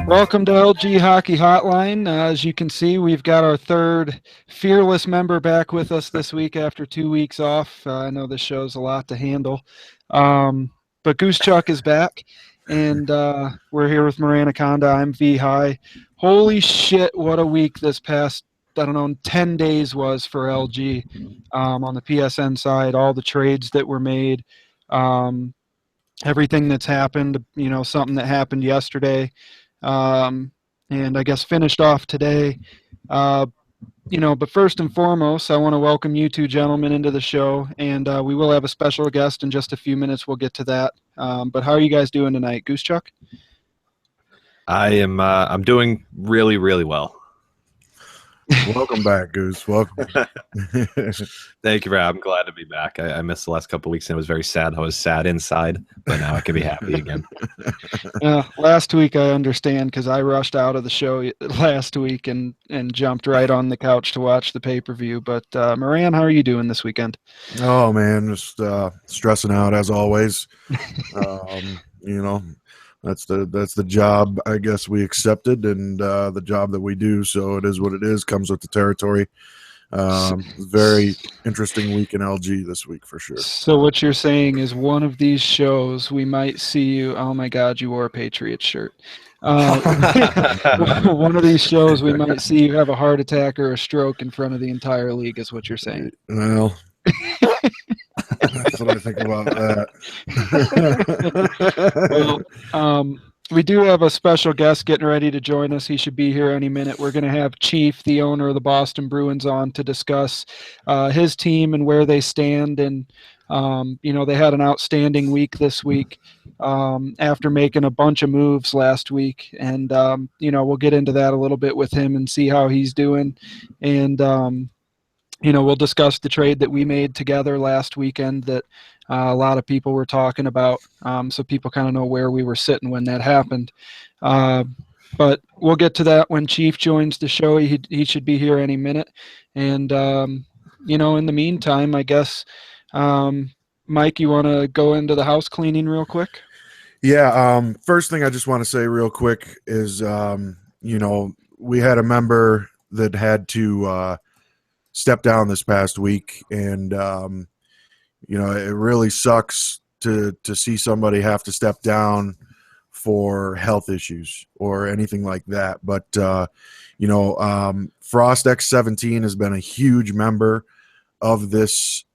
Welcome to LG Hockey Hotline. As you can see, we've got our third fearless member back with us this week after 2 weeks off. I know this show's a lot to handle. But Goose Chuck is back, and we're here with Maranaconda. I'm V High. Holy shit, what a week this past, 10 days was for LG on the PSN side. All the trades that were made, everything that's happened, something that happened yesterday. And I guess finished off today. But first and foremost, I want to welcome you two gentlemen into the show, and we will have a special guest in just a few minutes. We'll get to that. But how are you guys doing tonight, Goose Chuck? I'm doing really, really well. Welcome back, Goose. Welcome. Thank you, I'm glad to be back. I missed the last couple of weeks and it was very sad. I was sad inside, but now I can be happy again. Last week I understand because I rushed out of the show last week and jumped right on the couch to watch the pay-per-view. But Moran, how are you doing this weekend? Oh man, just stressing out as always. That's the job I guess we accepted, and the job that we do. So it is what it is. Comes with the territory. Very interesting week in LG this week for sure. So what you're saying is one of these shows we might see you. Oh my God, you wore a Patriots shirt. One of these shows we might see you have a heart attack or a stroke in front of the entire league. Is what you're saying? Well. That's what I think about that. Well, we do have a special guest getting ready to join us. He should be here any minute. We're going to have Chief, the owner of the Boston Bruins, on to discuss his team and where they stand. And, they had an outstanding week this week after making a bunch of moves last week. And, we'll get into that a little bit with him and see how he's doing. And, we'll discuss the trade that we made together last weekend that a lot of people were talking about, so people kind of know where we were sitting when that happened. But we'll get to that when Chief joins the show. He should be here any minute. And, in the meantime, I guess, Mike, you want to go into the house cleaning real quick? Yeah, first thing I just want to say real quick is, we had a member that had to step down this past week, and it really sucks to see somebody have to step down for health issues or anything like that. But Frost X17 has been a huge member of this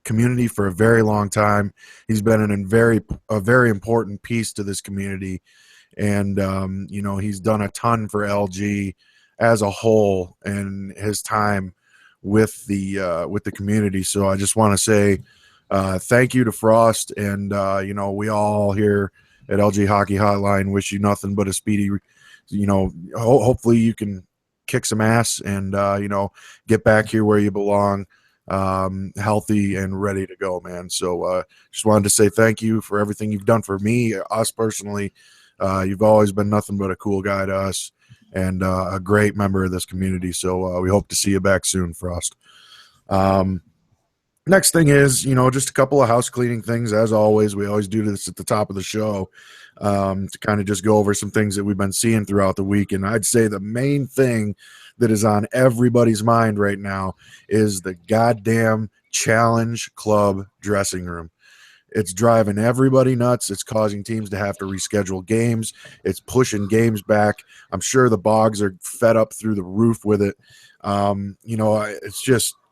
community for a very long time. He's been a very important piece to this community, and he's done a ton for LG as a whole and his time with the community. So I just want to say thank you to Frost, and we all here at LG Hockey Hotline wish you nothing but a speedy, hopefully you can kick some ass and get back here where you belong, healthy and ready to go, man. So just wanted to say thank you for everything you've done for me, us personally. You've always been nothing but a cool guy to us, and a great member of this community. So we hope to see you back soon, Frost. Next thing is, just a couple of house cleaning things. As always, we always do this at the top of the show to kind of just go over some things that we've been seeing throughout the week. And I'd say the main thing that is on everybody's mind right now is the goddamn Challenge Club dressing room. It's driving everybody nuts. It's causing teams to have to reschedule games. It's pushing games back. I'm sure the Bogs are fed up through the roof with it.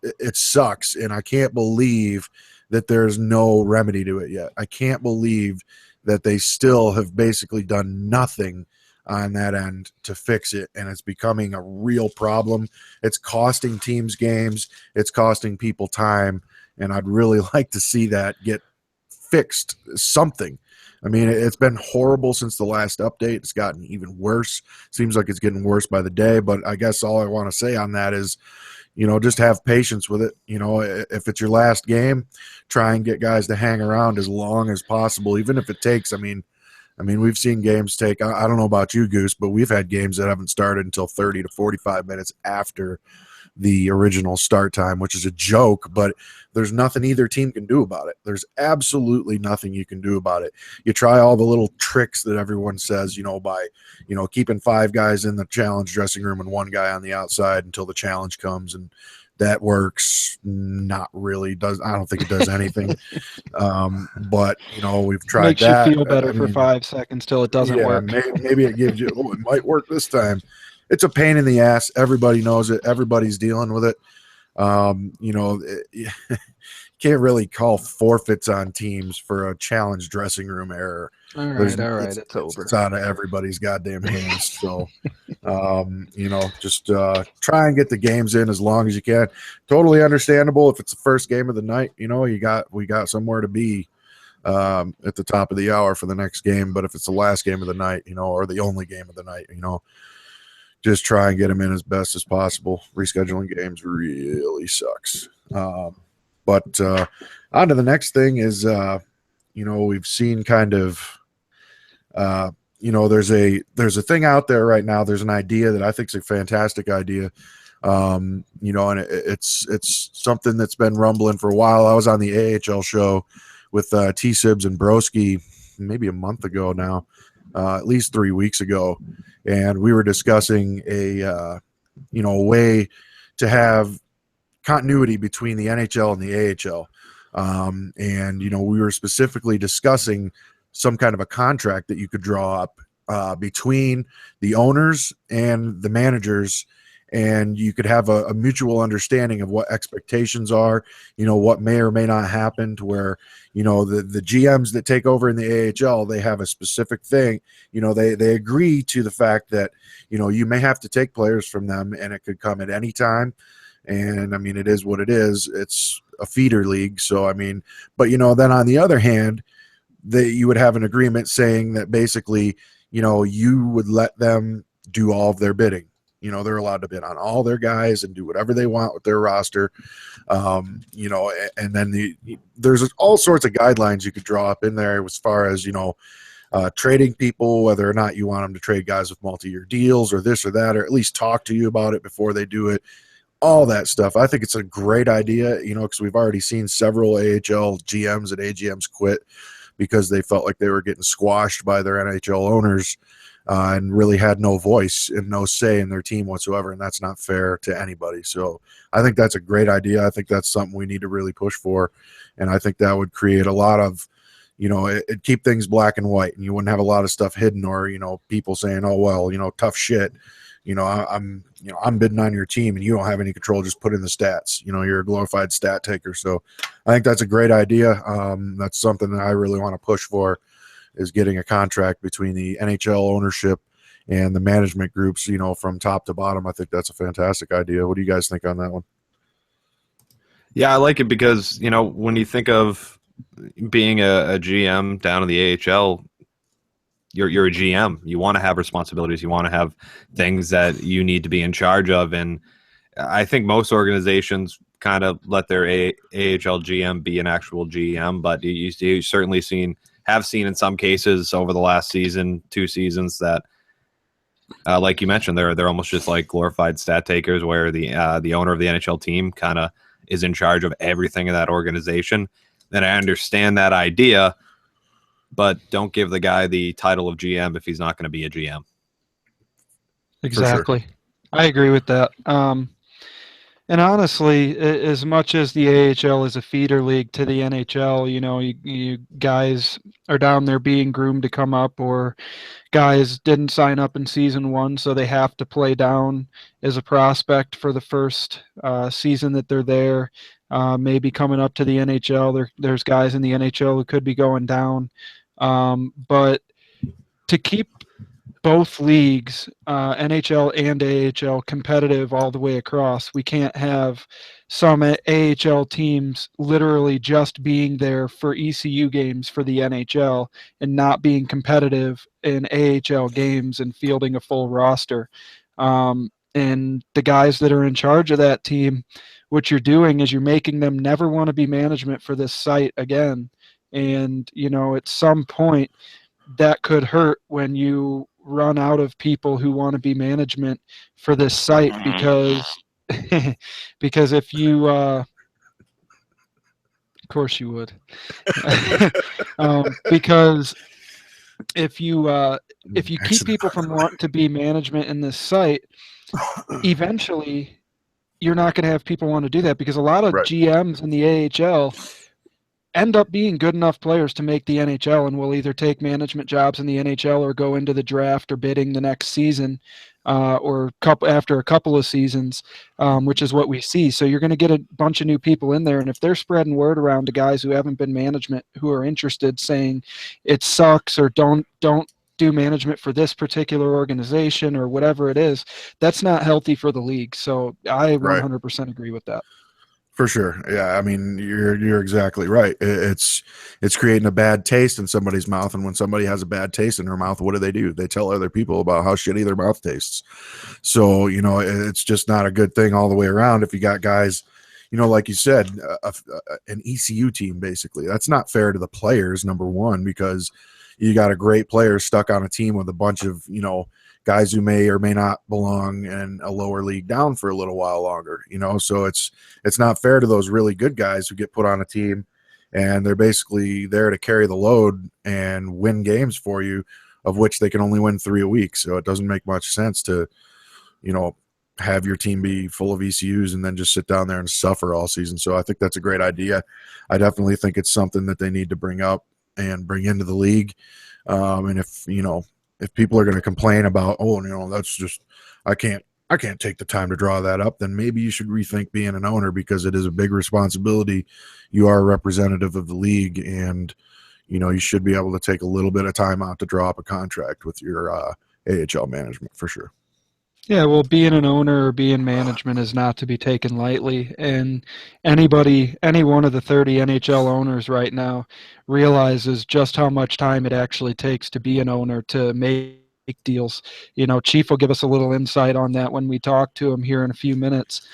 It sucks, and I can't believe that there's no remedy to it yet. I can't believe that they still have basically done nothing on that end to fix it, and it's becoming a real problem. It's costing teams games. It's costing people time, and I'd really like to see that get fixed something. I mean, it's been horrible since the last update. It's gotten even worse. Seems like it's getting worse by the day, but I guess all I want to say on that is, just have patience with it. If it's your last game, try and get guys to hang around as long as possible, even if it takes, I mean, we've seen games take, I don't know about you, Goose, but we've had games that haven't started until 30 to 45 minutes after the original start time, which is a joke, but there's nothing either team can do about it. There's absolutely nothing you can do about it. You try all the little tricks that everyone says, by, keeping 5 guys in the challenge dressing room and 1 guy on the outside until the challenge comes, and that works. Not really. I don't think it does anything. But we've tried Makes that. you feel better for 5 seconds till it doesn't work. Maybe it gives you, it might work this time. It's a pain in the ass. Everybody knows it. Everybody's dealing with it. You can't really call forfeits on teams for a challenge dressing room error. All right, it's over. It's out of everybody's goddamn hands. So, just try and get the games in as long as you can. Totally understandable if it's the first game of the night. We got somewhere to be at the top of the hour for the next game. But if it's the last game of the night, or the only game of the night, just try and get them in as best as possible. Rescheduling games really sucks. But on to the next thing is, we've seen kind of, there's a thing out there right now. There's an idea that I think is a fantastic idea. And it's something that's been rumbling for a while. I was on the AHL show with T-Sibs and Broski maybe a month ago now, at least 3 weeks ago. And we were discussing a way to have continuity between the NHL and the AHL. We were specifically discussing some kind of a contract that you could draw up between the owners and the managers, and you could have a mutual understanding of what expectations are, what may or may not happen, to where, the GMs that take over in the AHL, they have a specific thing, they agree to the fact that, you may have to take players from them, and it could come at any time. And it is what it is. It's a feeder league. So, but then on the other hand, you would have an agreement saying that basically, you would let them do all of their bidding. They're allowed to bid on all their guys and do whatever they want with their roster. And then there's all sorts of guidelines you could draw up in there as far as, trading people, whether or not you want them to trade guys with multi-year deals or this or that, or at least talk to you about it before they do it. All that stuff. I think it's a great idea, because we've already seen several AHL GMs and AGMs quit because they felt like they were getting squashed by their NHL owners and really had no voice and no say in their team whatsoever, and that's not fair to anybody. So I think that's a great idea. I think that's something we need to really push for, and I think that would create a lot of, it'd keep things black and white, and you wouldn't have a lot of stuff hidden or, people saying, oh, well, tough shit. I'm bidding on your team and you don't have any control. Just put in the stats. You're a glorified stat taker. So I think that's a great idea. That's something that I really want to push for, is getting a contract between the NHL ownership and the management groups, from top to bottom. I think that's a fantastic idea. What do you guys think on that one? Yeah, I like it because, when you think of being a GM down in the AHL, you're a GM. You want to have responsibilities. You want to have things that you need to be in charge of. And I think most organizations kind of let their AHL GM be an actual GM, but you certainly have seen in some cases over the last season, 2 seasons, that like you mentioned, they're almost just like glorified stat takers, where the owner of the NHL team kind of is in charge of everything in that organization. And I understand that idea, but don't give the guy the title of GM if he's not going to be a GM. Exactly. Sure. I agree with that. And honestly, as much as the AHL is a feeder league to the NHL, you guys are down there being groomed to come up, or guys didn't sign up in season 1, so they have to play down as a prospect for the first season that they're there. Maybe coming up to the NHL, there's guys in the NHL who could be going down. But to keep both leagues, NHL and AHL, competitive all the way across, we can't have some AHL teams literally just being there for ECU games for the NHL and not being competitive in AHL games and fielding a full roster. And the guys that are in charge of that team, what you're doing is you're making them never want to be management for this site again. And, at some point that could hurt when you run out of people who want to be management for this site, because Because if you, of course you would, because if you keep people from wanting to be management in this site, eventually you're not going to have people want to do that, because a lot of Right. GMs in the AHL end up being good enough players to make the NHL, and will either take management jobs in the NHL or go into the draft or bidding the next season, or after a couple of seasons, which is what we see. So you're going to get a bunch of new people in there, and if they're spreading word around to guys who haven't been management, who are interested, saying it sucks or don't do management for this particular organization or whatever it is, that's not healthy for the league. So I 100% agree with that. For sure. Yeah, I mean, you're exactly right. It's creating a bad taste in somebody's mouth, and when somebody has a bad taste in their mouth, what do? They tell other people about how shitty their mouth tastes. So, it's just not a good thing all the way around if you got guys, like you said, an ECU team, basically. That's not fair to the players, number one, because you got a great player stuck on a team with a bunch of, guys who may or may not belong in a lower league down for a little while longer, so it's not fair to those really good guys who get put on a team and they're basically there to carry the load and win games for you, of which they can only win 3 a week. So it doesn't make much sense to, have your team be full of ECUs and then just sit down there and suffer all season. So I think that's a great idea. I definitely think it's something that they need to bring up and bring into the league. And if people are going to complain about, that's just, I can't take the time to draw that up, then maybe you should rethink being an owner, because it is a big responsibility. You are a representative of the league, and, you should be able to take a little bit of time out to draw up a contract with your AHL management for sure. Yeah, well, being an owner or being management is not to be taken lightly. And any one of the 30 NHL owners right now realizes just how much time it actually takes to be an owner, to make deals. Chief will give us a little insight on that when we talk to him here in a few minutes.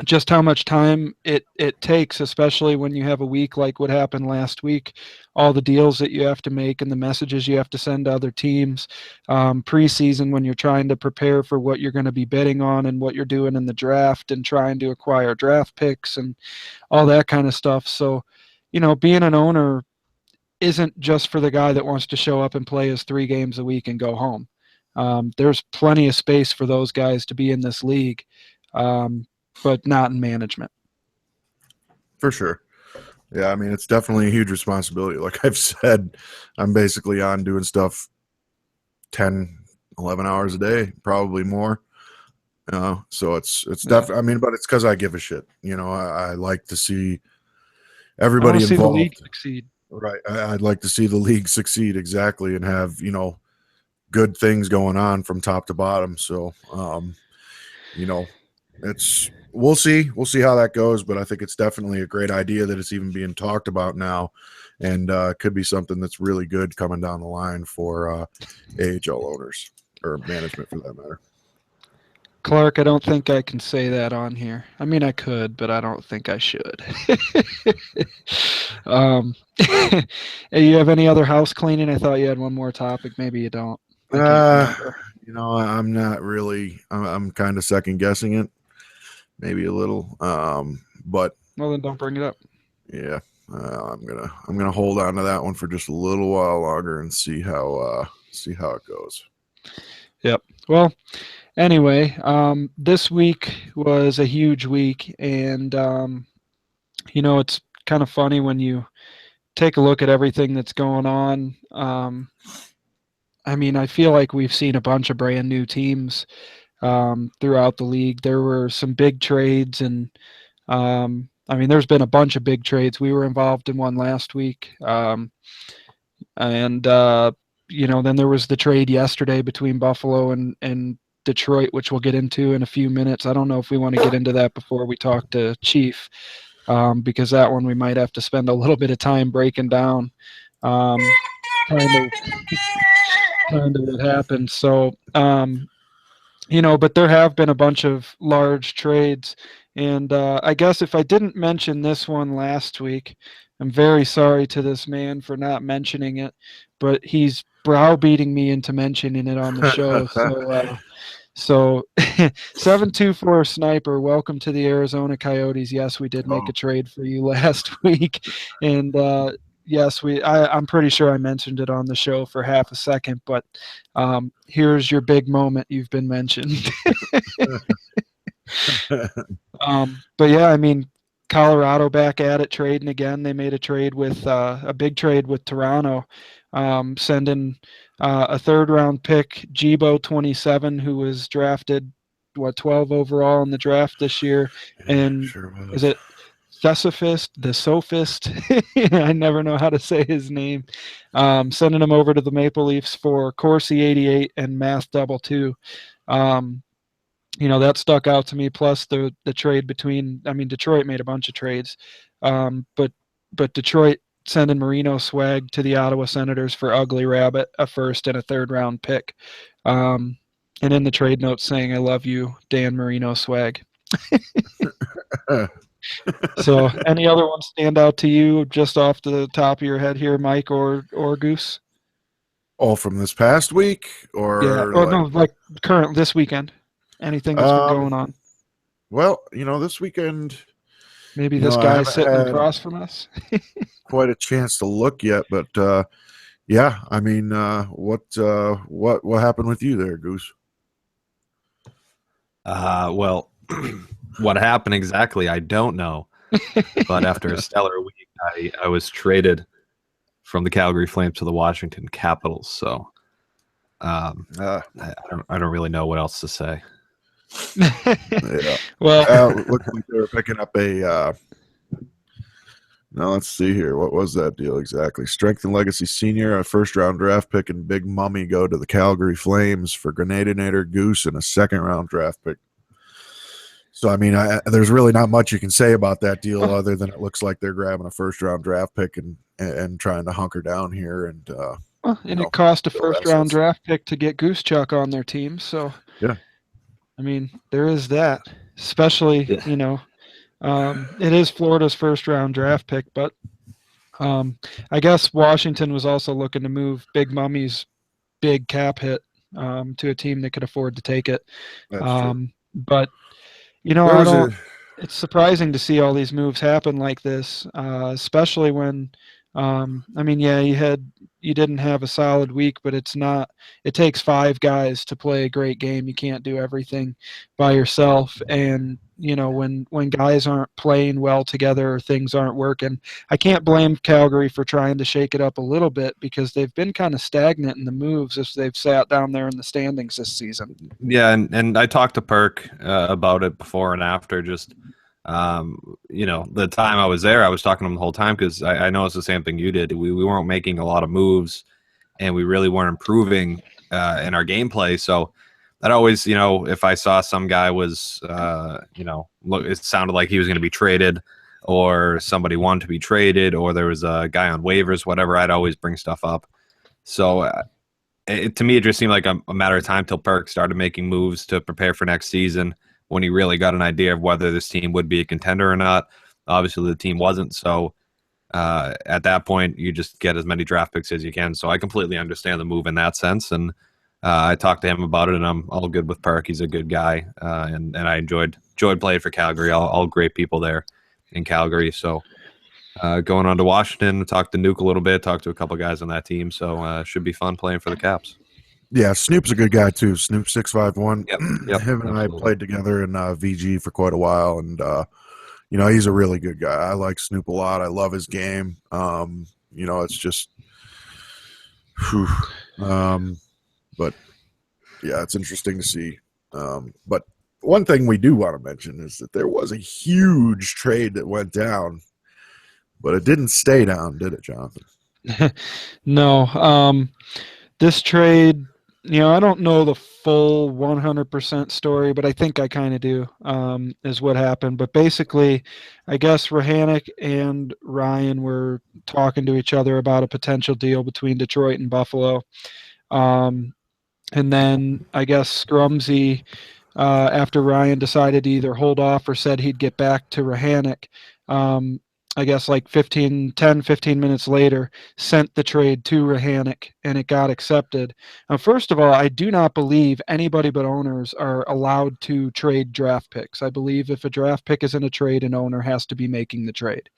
Just how much time it takes, especially when you have a week like what happened last week, all the deals that you have to make and the messages you have to send to other teams, preseason when you're trying to prepare for what you're going to be bidding on and what you're doing in the draft and trying to acquire draft picks and all that kind of stuff. So, being an owner isn't just for the guy that wants to show up and play his 3 games a week and go home. There's plenty of space for those guys to be in this league. But not in management. For sure. Yeah, I mean, it's definitely a huge responsibility. Like I've said, I'm basically on doing stuff 10, 11 hours a day, probably more. So it's definitely, I mean, but it's because I give a shit. I like to see everybody involved. See the league succeed. Right. I'd like to see the league succeed, exactly, and have, good things going on from top to bottom. So, we'll see how that goes, but I think it's definitely a great idea that it's even being talked about now, and could be something that's really good coming down the line for AHL owners, or management for that matter. Clark, I don't think I can say that on here. I mean, I could, but I don't think I should. You have any other house cleaning? I thought you had one more topic. Maybe you don't. I'm not really. I'm kind of second guessing it. Maybe a little, but well, then don't bring it up. Yeah, I'm gonna hold on to that one for just a little while longer and see how it goes. Yep. Well, anyway, this week was a huge week, and it's kind of funny when you take a look at everything that's going on. I mean, I feel like we've seen a bunch of brand new teams throughout the league. There were some big trades, and there's been a bunch of big trades. We were involved in one last week, and then there was the trade yesterday between Buffalo and Detroit, which we'll get into in a few minutes. I don't know if we want to get into that before we talk to Chief, because that one we might have to spend a little bit of time breaking down kind of what happened. So but there have been a bunch of large trades, and I guess if I didn't mention this one last week, I'm very sorry to this man for not mentioning it, but he's browbeating me into mentioning it on the show. So 724 Sniper, welcome to the Arizona Coyotes. Yes, we did make a trade for you last week. And yes, I'm pretty sure I mentioned it on the show for half a second, but here's your big moment. You've been mentioned. But yeah, I mean, Colorado back at it trading again. They made a trade with a big trade with Toronto, sending a third round pick, Jibo 27, who was drafted 12 overall in the draft this year, and Sure is was. it the Sophist? I never know how to say his name. Sending him over to the Maple Leafs for Corsi 88 and Math double 2. That stuck out to me. Plus the trade between, I mean, Detroit made a bunch of trades, but Detroit sending Marino Swag to the Ottawa Senators for Ugly Rabbit, a first and a third round pick, and in the trade notes saying "I love you, Dan Marino Swag." So, any other ones stand out to you just off the top of your head here, Mike or Goose? All from this past week, or no, like current this weekend. Anything that's been going on? Well, this weekend, Maybe this I guy haven't sitting had across from us. quite a chance to look yet, but yeah, I mean, what happened with you there, Goose? Well, what happened exactly, I don't know. But after a stellar week, I was traded from the Calgary Flames to the Washington Capitals. So I don't really know what else to say. Yeah. Well, looks like they were picking up a. Now let's see here. What was that deal exactly? Strength and Legacy Senior, a first-round draft pick, and Big Mummy go to the Calgary Flames for Grenadinator, Goose, and a second-round draft pick. So, I mean, there's really not much you can say about that deal other than it looks like they're grabbing a first-round draft pick and trying to hunker down here. And it cost a first-round draft pick to get Goose Chuck on their team. So, yeah, I mean, there is that. Especially, it is Florida's first-round draft pick, but I guess Washington was also looking to move Big Mummy's big cap hit to a team that could afford to take it. That's true. But it's surprising to see all these moves happen like this, especially when, you didn't have a solid week, but it takes 5 guys to play a great game. You can't do everything by yourself. And, when guys aren't playing well together or things aren't working, I can't blame Calgary for trying to shake it up a little bit because they've been kind of stagnant in the moves as they've sat down there in the standings this season. Yeah, and I talked to Perk about it before and after. Just the time I was there, I was talking to him the whole time because I know it's the same thing you did. We weren't making a lot of moves, and we really weren't improving in our gameplay. So that always, if I saw some guy was, it sounded like he was going to be traded, or somebody wanted to be traded, or there was a guy on waivers, whatever, I'd always bring stuff up. So to me, it just seemed like a matter of time till Perk started making moves to prepare for next season when he really got an idea of whether this team would be a contender or not. Obviously, the team wasn't. So at that point, you just get as many draft picks as you can. So I completely understand the move in that sense. And I talked to him about it, and I'm all good with Perk. He's a good guy. And I enjoyed playing for Calgary. All great people there in Calgary. So going on to Washington, talked to Nuke a little bit, talked to a couple guys on that team. So should be fun playing for the Caps. Yeah, Snoop's a good guy too. Snoop 651. Yep, Him and absolutely. I played together in VG for quite a while, and he's a really good guy. I like Snoop a lot. I love his game. It's just, but yeah, it's interesting to see. But one thing we do want to mention is that there was a huge trade that went down, but it didn't stay down, did it, Jonathan? No. This trade, I don't know the full 100% story, but I think I kind of do, is what happened. But basically, I guess Rahanic and Ryan were talking to each other about a potential deal between Detroit and Buffalo. And then I guess Scrumsy, after Ryan decided to either hold off or said he'd get back to Rahanic, I guess like 15 minutes later, sent the trade to Rahanic, and it got accepted. Now, first of all, I do not believe anybody but owners are allowed to trade draft picks. I believe if a draft pick is in a trade, an owner has to be making the trade.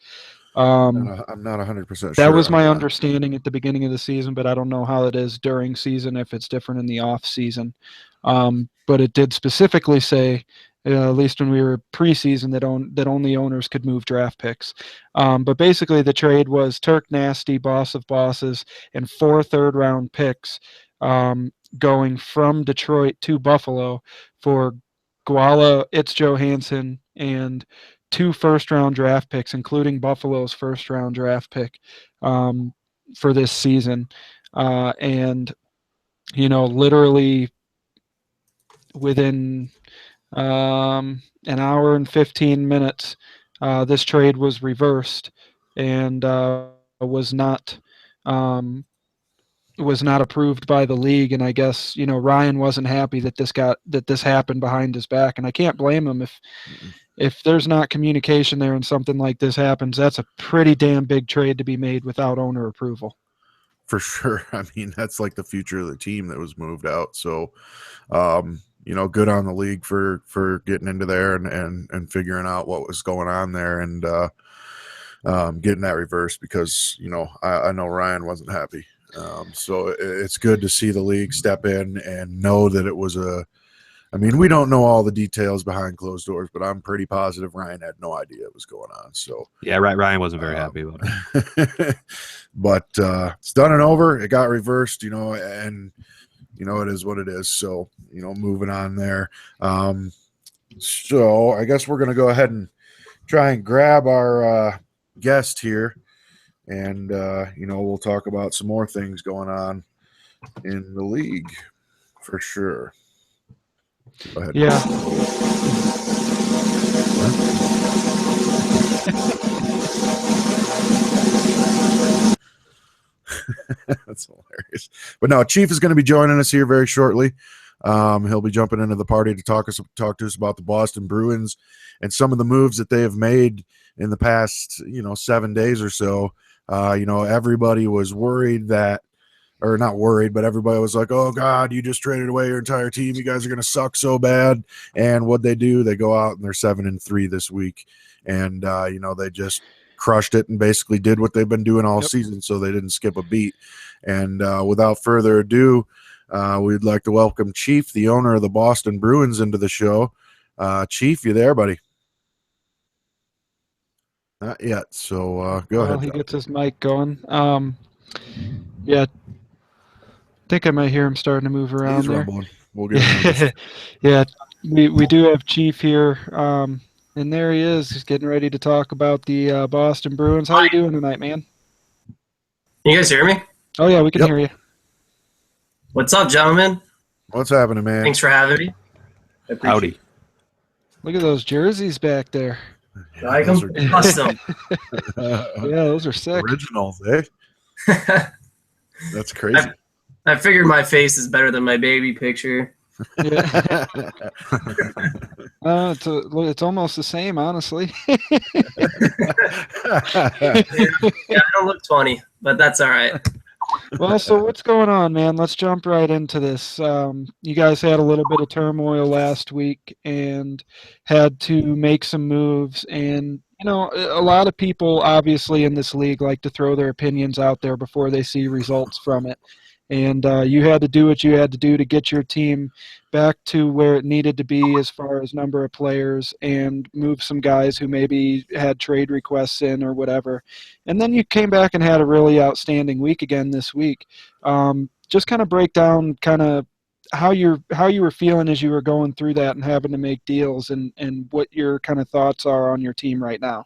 I'm not 100% That sure was on my that. understanding at the beginning of the season, but I don't know how it is during season, if it's different in the off season. But it did specifically say, at least when we were preseason, that only owners could move draft picks. But basically, the trade was Turk Nasty, boss of bosses, and 4 third-round picks going from Detroit to Buffalo for Guala, It's Johansson, and 2 first-round draft picks, including Buffalo's first-round draft pick for this season. And, literally within an hour and 15 minutes, this trade was reversed and was not approved by the league. And I guess Ryan wasn't happy that this happened behind his back, and I can't blame him. If there's not communication there and something like this happens, that's a pretty damn big trade to be made without owner approval. For sure. I mean, that's like the future of the team that was moved out. So, good on the league for getting into there and figuring out what was going on there and getting that reversed because, I know Ryan wasn't happy. So it's good to see the league step in and know that it was we don't know all the details behind closed doors, but I'm pretty positive Ryan had no idea what was going on. So yeah, Ryan wasn't very happy about it. But it's done and over. It got reversed, and it is what it is. So, moving on there. So I guess we're going to go ahead and try and grab our guest here. And, we'll talk about some more things going on in the league for sure. Go ahead. Yeah. That's hilarious. But no, Chief is going to be joining us here very shortly. He'll be jumping into the party to talk to us about the Boston Bruins and some of the moves that they have made in the past, 7 days or so. Everybody was worried or not worried, but everybody was like, oh, God, you just traded away your entire team. You guys are going to suck so bad. And what they do, they go out and they're 7-3 this week. And, they just crushed it and basically did what they've been doing all season, so they didn't skip a beat. And without further ado, we'd like to welcome Chief, the owner of the Boston Bruins, into the show. Chief, you there, buddy? Not yet, so go ahead. He gets his mic going. Yeah, I think I might hear him starting to move around. He's there. rumbling. We'll get him. Yeah, we do have Chief here, and there he is. He's getting ready to talk about the Boston Bruins. How you doing tonight, man? Can you guys hear me? Oh yeah, we can hear you. What's up, gentlemen? What's happening, man? Thanks for having me. Howdy. Look at those jerseys back there. I come custom. Yeah, those are sick. Originals, eh? That's crazy. I figured my face is better than my baby picture. Yeah. It's almost the same, honestly. Yeah, I don't look 20, but that's all right. Well, so what's going on, man? Let's jump right into this. You guys had a little bit of turmoil last week and had to make some moves. And, a lot of people obviously in this league like to throw their opinions out there before they see results from it. And you had to do what you had to do to get your team back to where it needed to be as far as number of players and move some guys who maybe had trade requests in or whatever. And then you came back and had a really outstanding week again this week. Just kind of break down kind of how you were feeling as you were going through that and having to make deals and what your kind of thoughts are on your team right now.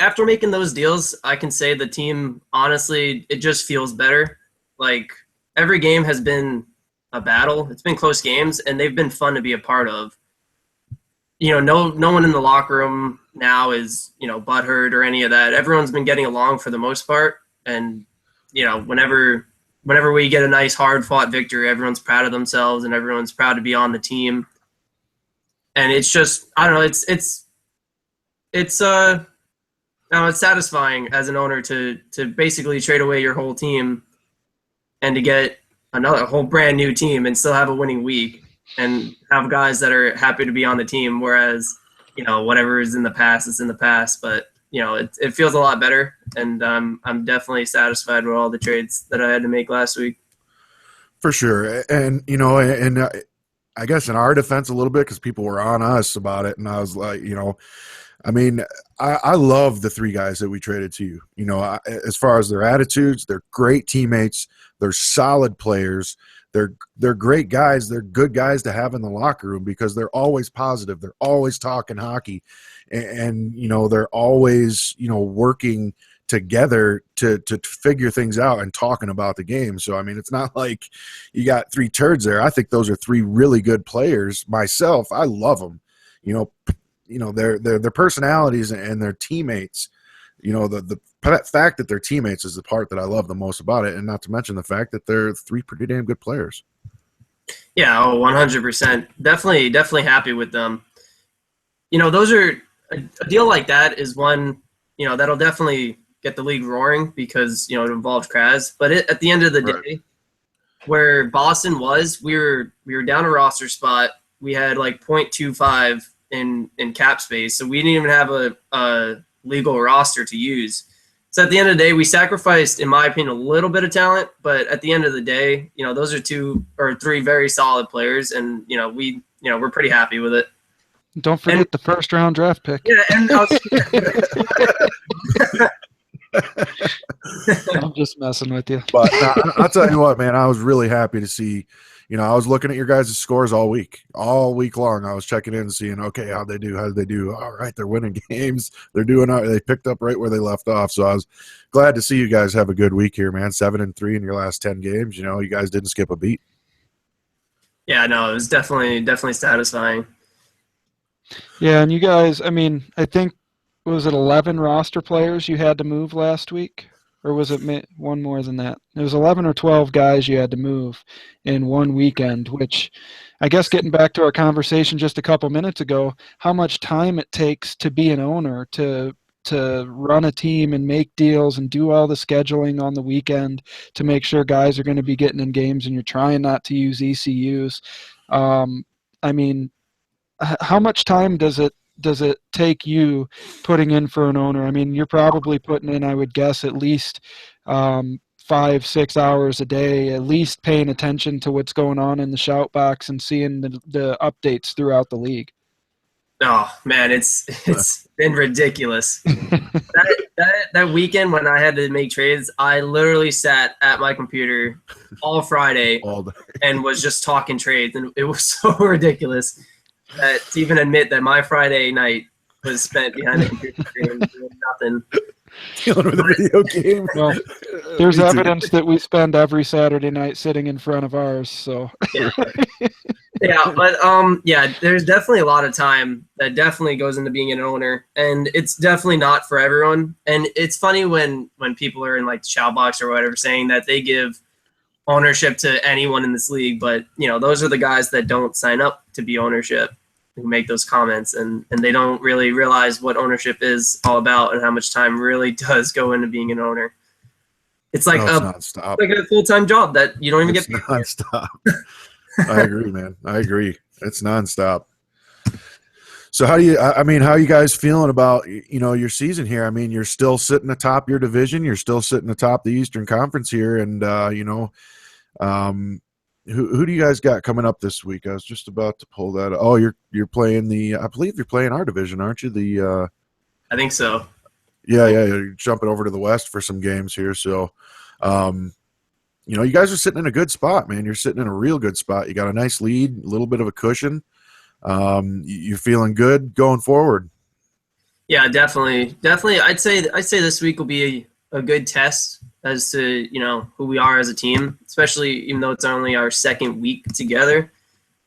After making those deals, I can say the team, honestly, it just feels better. Like, every game has been a battle. It's been close games, and they've been fun to be a part of. No one in the locker room now is, butthurt or any of that. Everyone's been getting along for the most part. And, whenever we get a nice, hard-fought victory, everyone's proud of themselves and everyone's proud to be on the team. And it's just, I don't know, it's no, it's satisfying as an owner to basically trade away your whole team and to get another whole brand new team and still have a winning week and have guys that are happy to be on the team. Whereas, whatever is in the past is in the past, but it feels a lot better, and I'm definitely satisfied with all the trades that I had to make last week. For sure. And, I guess in our defense a little bit, because people were on us about it, and I was like, I love the three guys that we traded to you. As far as their attitudes, they're great teammates. They're solid players. They're great guys. They're good guys to have in the locker room because they're always positive. They're always talking hockey, and they're always working together to figure things out and talking about the game. So I mean, it's not like you got three turds there. I think those are three really good players. Myself, I love them. Their personalities and their teammates. The fact that they're teammates is the part that I love the most about it, and not to mention the fact that they're three pretty damn good players. Yeah, 100%. Definitely happy with them. Those are a deal like that is one that'll definitely get the league roaring because it involved Kraz. But at the end of the day, where Boston was, we were down a roster spot. We had like 0.25 in cap space, so we didn't even have a legal roster to use. So at the end of the day, we sacrificed, in my opinion, a little bit of talent. But at the end of the day, those are two or three very solid players, and we're pretty happy with it. Don't forget the first round draft pick. Yeah, and I'm just messing with you. But I'll tell you what, man, I was really happy to see. I was looking at your guys' scores all week long. I was checking in and seeing, okay, how'd they do? All right, they're winning games. They're doing. They picked up right where they left off. So I was glad to see you guys have a good week here, man. 7-3 in your last 10 games. You guys didn't skip a beat. Yeah, no, it was definitely satisfying. Yeah, and you guys, I mean, I think, was it 11 roster players you had to move last week? Or was it one more than that? It was 11 or 12 guys you had to move in one weekend, which I guess getting back to our conversation just a couple minutes ago, how much time it takes to be an owner, to run a team and make deals and do all the scheduling on the weekend to make sure guys are going to be getting in games and you're trying not to use ECUs. I mean, how much time does it take you putting in for an owner? I mean, you're probably putting in, I would guess, at least 5-6 hours a day, at least paying attention to what's going on in the shout box and seeing the updates throughout the league. Oh man, it's been ridiculous. that weekend when I had to make trades, I literally sat at my computer all Friday and was just talking trades, and it was so ridiculous to even admit that my Friday night was spent behind the computer screen doing nothing. Dealing with a video game. Well, there's evidence that we spend every Saturday night sitting in front of ours. So yeah, there's definitely a lot of time that definitely goes into being an owner, and it's definitely not for everyone. And it's funny when people are in like the shout box or whatever saying that they give ownership to anyone in this league, but those are the guys that don't sign up to be ownership who make those comments, and they don't really realize what ownership is all about and how much time really does go into being an owner. It's like it's like a full-time job that you don't even get paid for. Nonstop. I agree, man. I agree. It's nonstop. So how are you guys feeling about, your season here? I mean, you're still sitting atop your division. You're still sitting atop the Eastern Conference here. And, who do you guys got coming up this week? I was just about to pull that. Oh, you're playing I believe you're playing our division, aren't you? I think so. Yeah. You're jumping over to the West for some games here. So, you guys are sitting in a good spot, man. You're sitting in a real good spot. You got a nice lead, a little bit of a cushion. You're feeling good going forward. Yeah, definitely. I'd say this week will be a good test as to who we are as a team, especially even though it's only our second week together.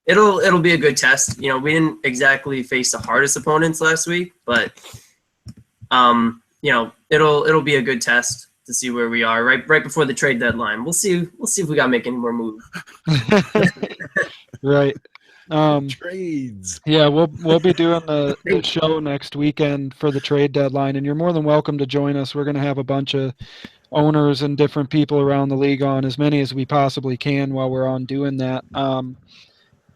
It'll be a good test. We didn't exactly face the hardest opponents last week, but it'll be a good test to see where we are right before the trade deadline. We'll see if we got to make any more moves. Right. Trades. Yeah, we'll be doing the show next weekend for the trade deadline, and you're more than welcome to join us. We're going to have a bunch of owners and different people around the league on, as many as we possibly can while we're on doing that.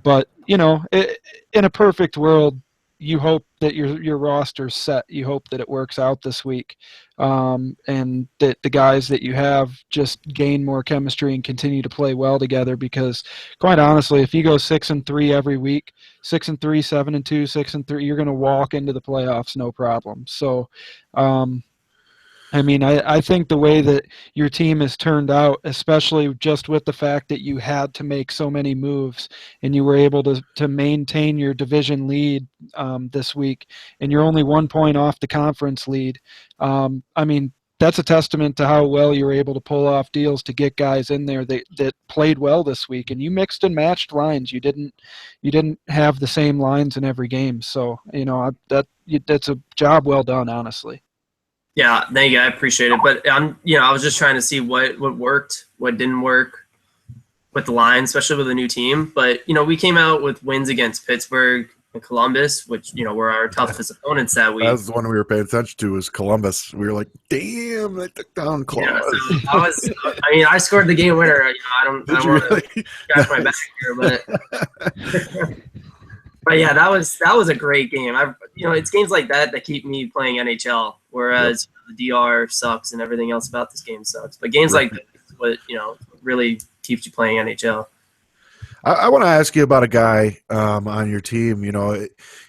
But in a perfect world, you hope that your roster's set. You hope that it works out this week, and that the guys that you have just gain more chemistry and continue to play well together. Because, quite honestly, if you go 6-3 every week, 6-3, 7-2, 6-3, you're going to walk into the playoffs no problem. So, I think the way that your team has turned out, especially just with the fact that you had to make so many moves and you were able to maintain your division lead this week, and you're only 1 point off the conference lead. That's a testament to how well you were able to pull off deals to get guys in there that played well this week. And you mixed and matched lines. You didn't have the same lines in every game. So that's a job well done, honestly. Yeah, thank you. I appreciate it. But I was just trying to see what worked, what didn't work with the line, especially with a new team. But we came out with wins against Pittsburgh and Columbus, which were our toughest opponents that week. That was the one we were paying attention to, was Columbus. We were like, damn, they took down Columbus. Yeah, so I scored the game winner. I don't want to scratch my back here, but. But yeah, that was a great game. It's games like that keep me playing NHL. Whereas the DR sucks and everything else about this game sucks. But games like this is what really keeps you playing NHL. I want to ask you about a guy on your team.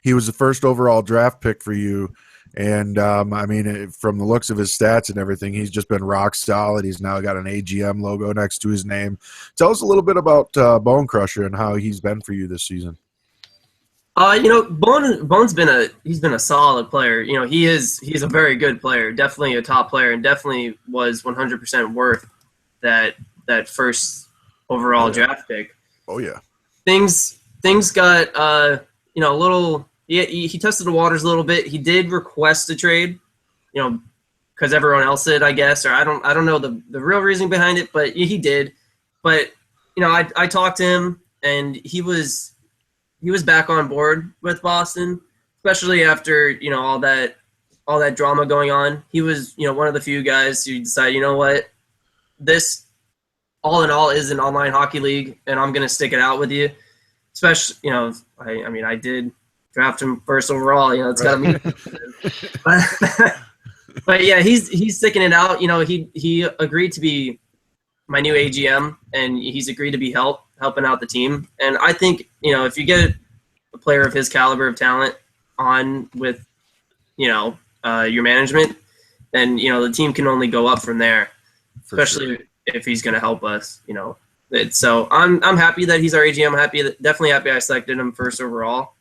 He was the first overall draft pick for you, and from the looks of his stats and everything, he's just been rock solid. He's now got an AGM logo next to his name. Tell us a little bit about Bone Crusher and how he's been for you this season. Bone's been a solid player. He's a very good player, definitely a top player, and definitely was 100% worth that first overall draft pick. Oh yeah. Things got a little. He tested the waters a little bit. He did request a trade, because everyone else did, I guess, or I don't know the real reason behind it, but he did. But I talked to him, and he was back on board with Boston, especially after all that drama going on. He was one of the few guys who decided, what, this all in all is an online hockey league, and I'm gonna stick it out with you. Especially I did draft him first overall. It's got to mean. But yeah, he's sticking it out. He agreed to be my new AGM, and he's agreed to be helping out the team. And I think, if you get a player of his caliber of talent on with, your management, then, the team can only go up from there, especially if he's going to help us, So I'm happy that he's our AGM. Definitely happy I selected him first overall.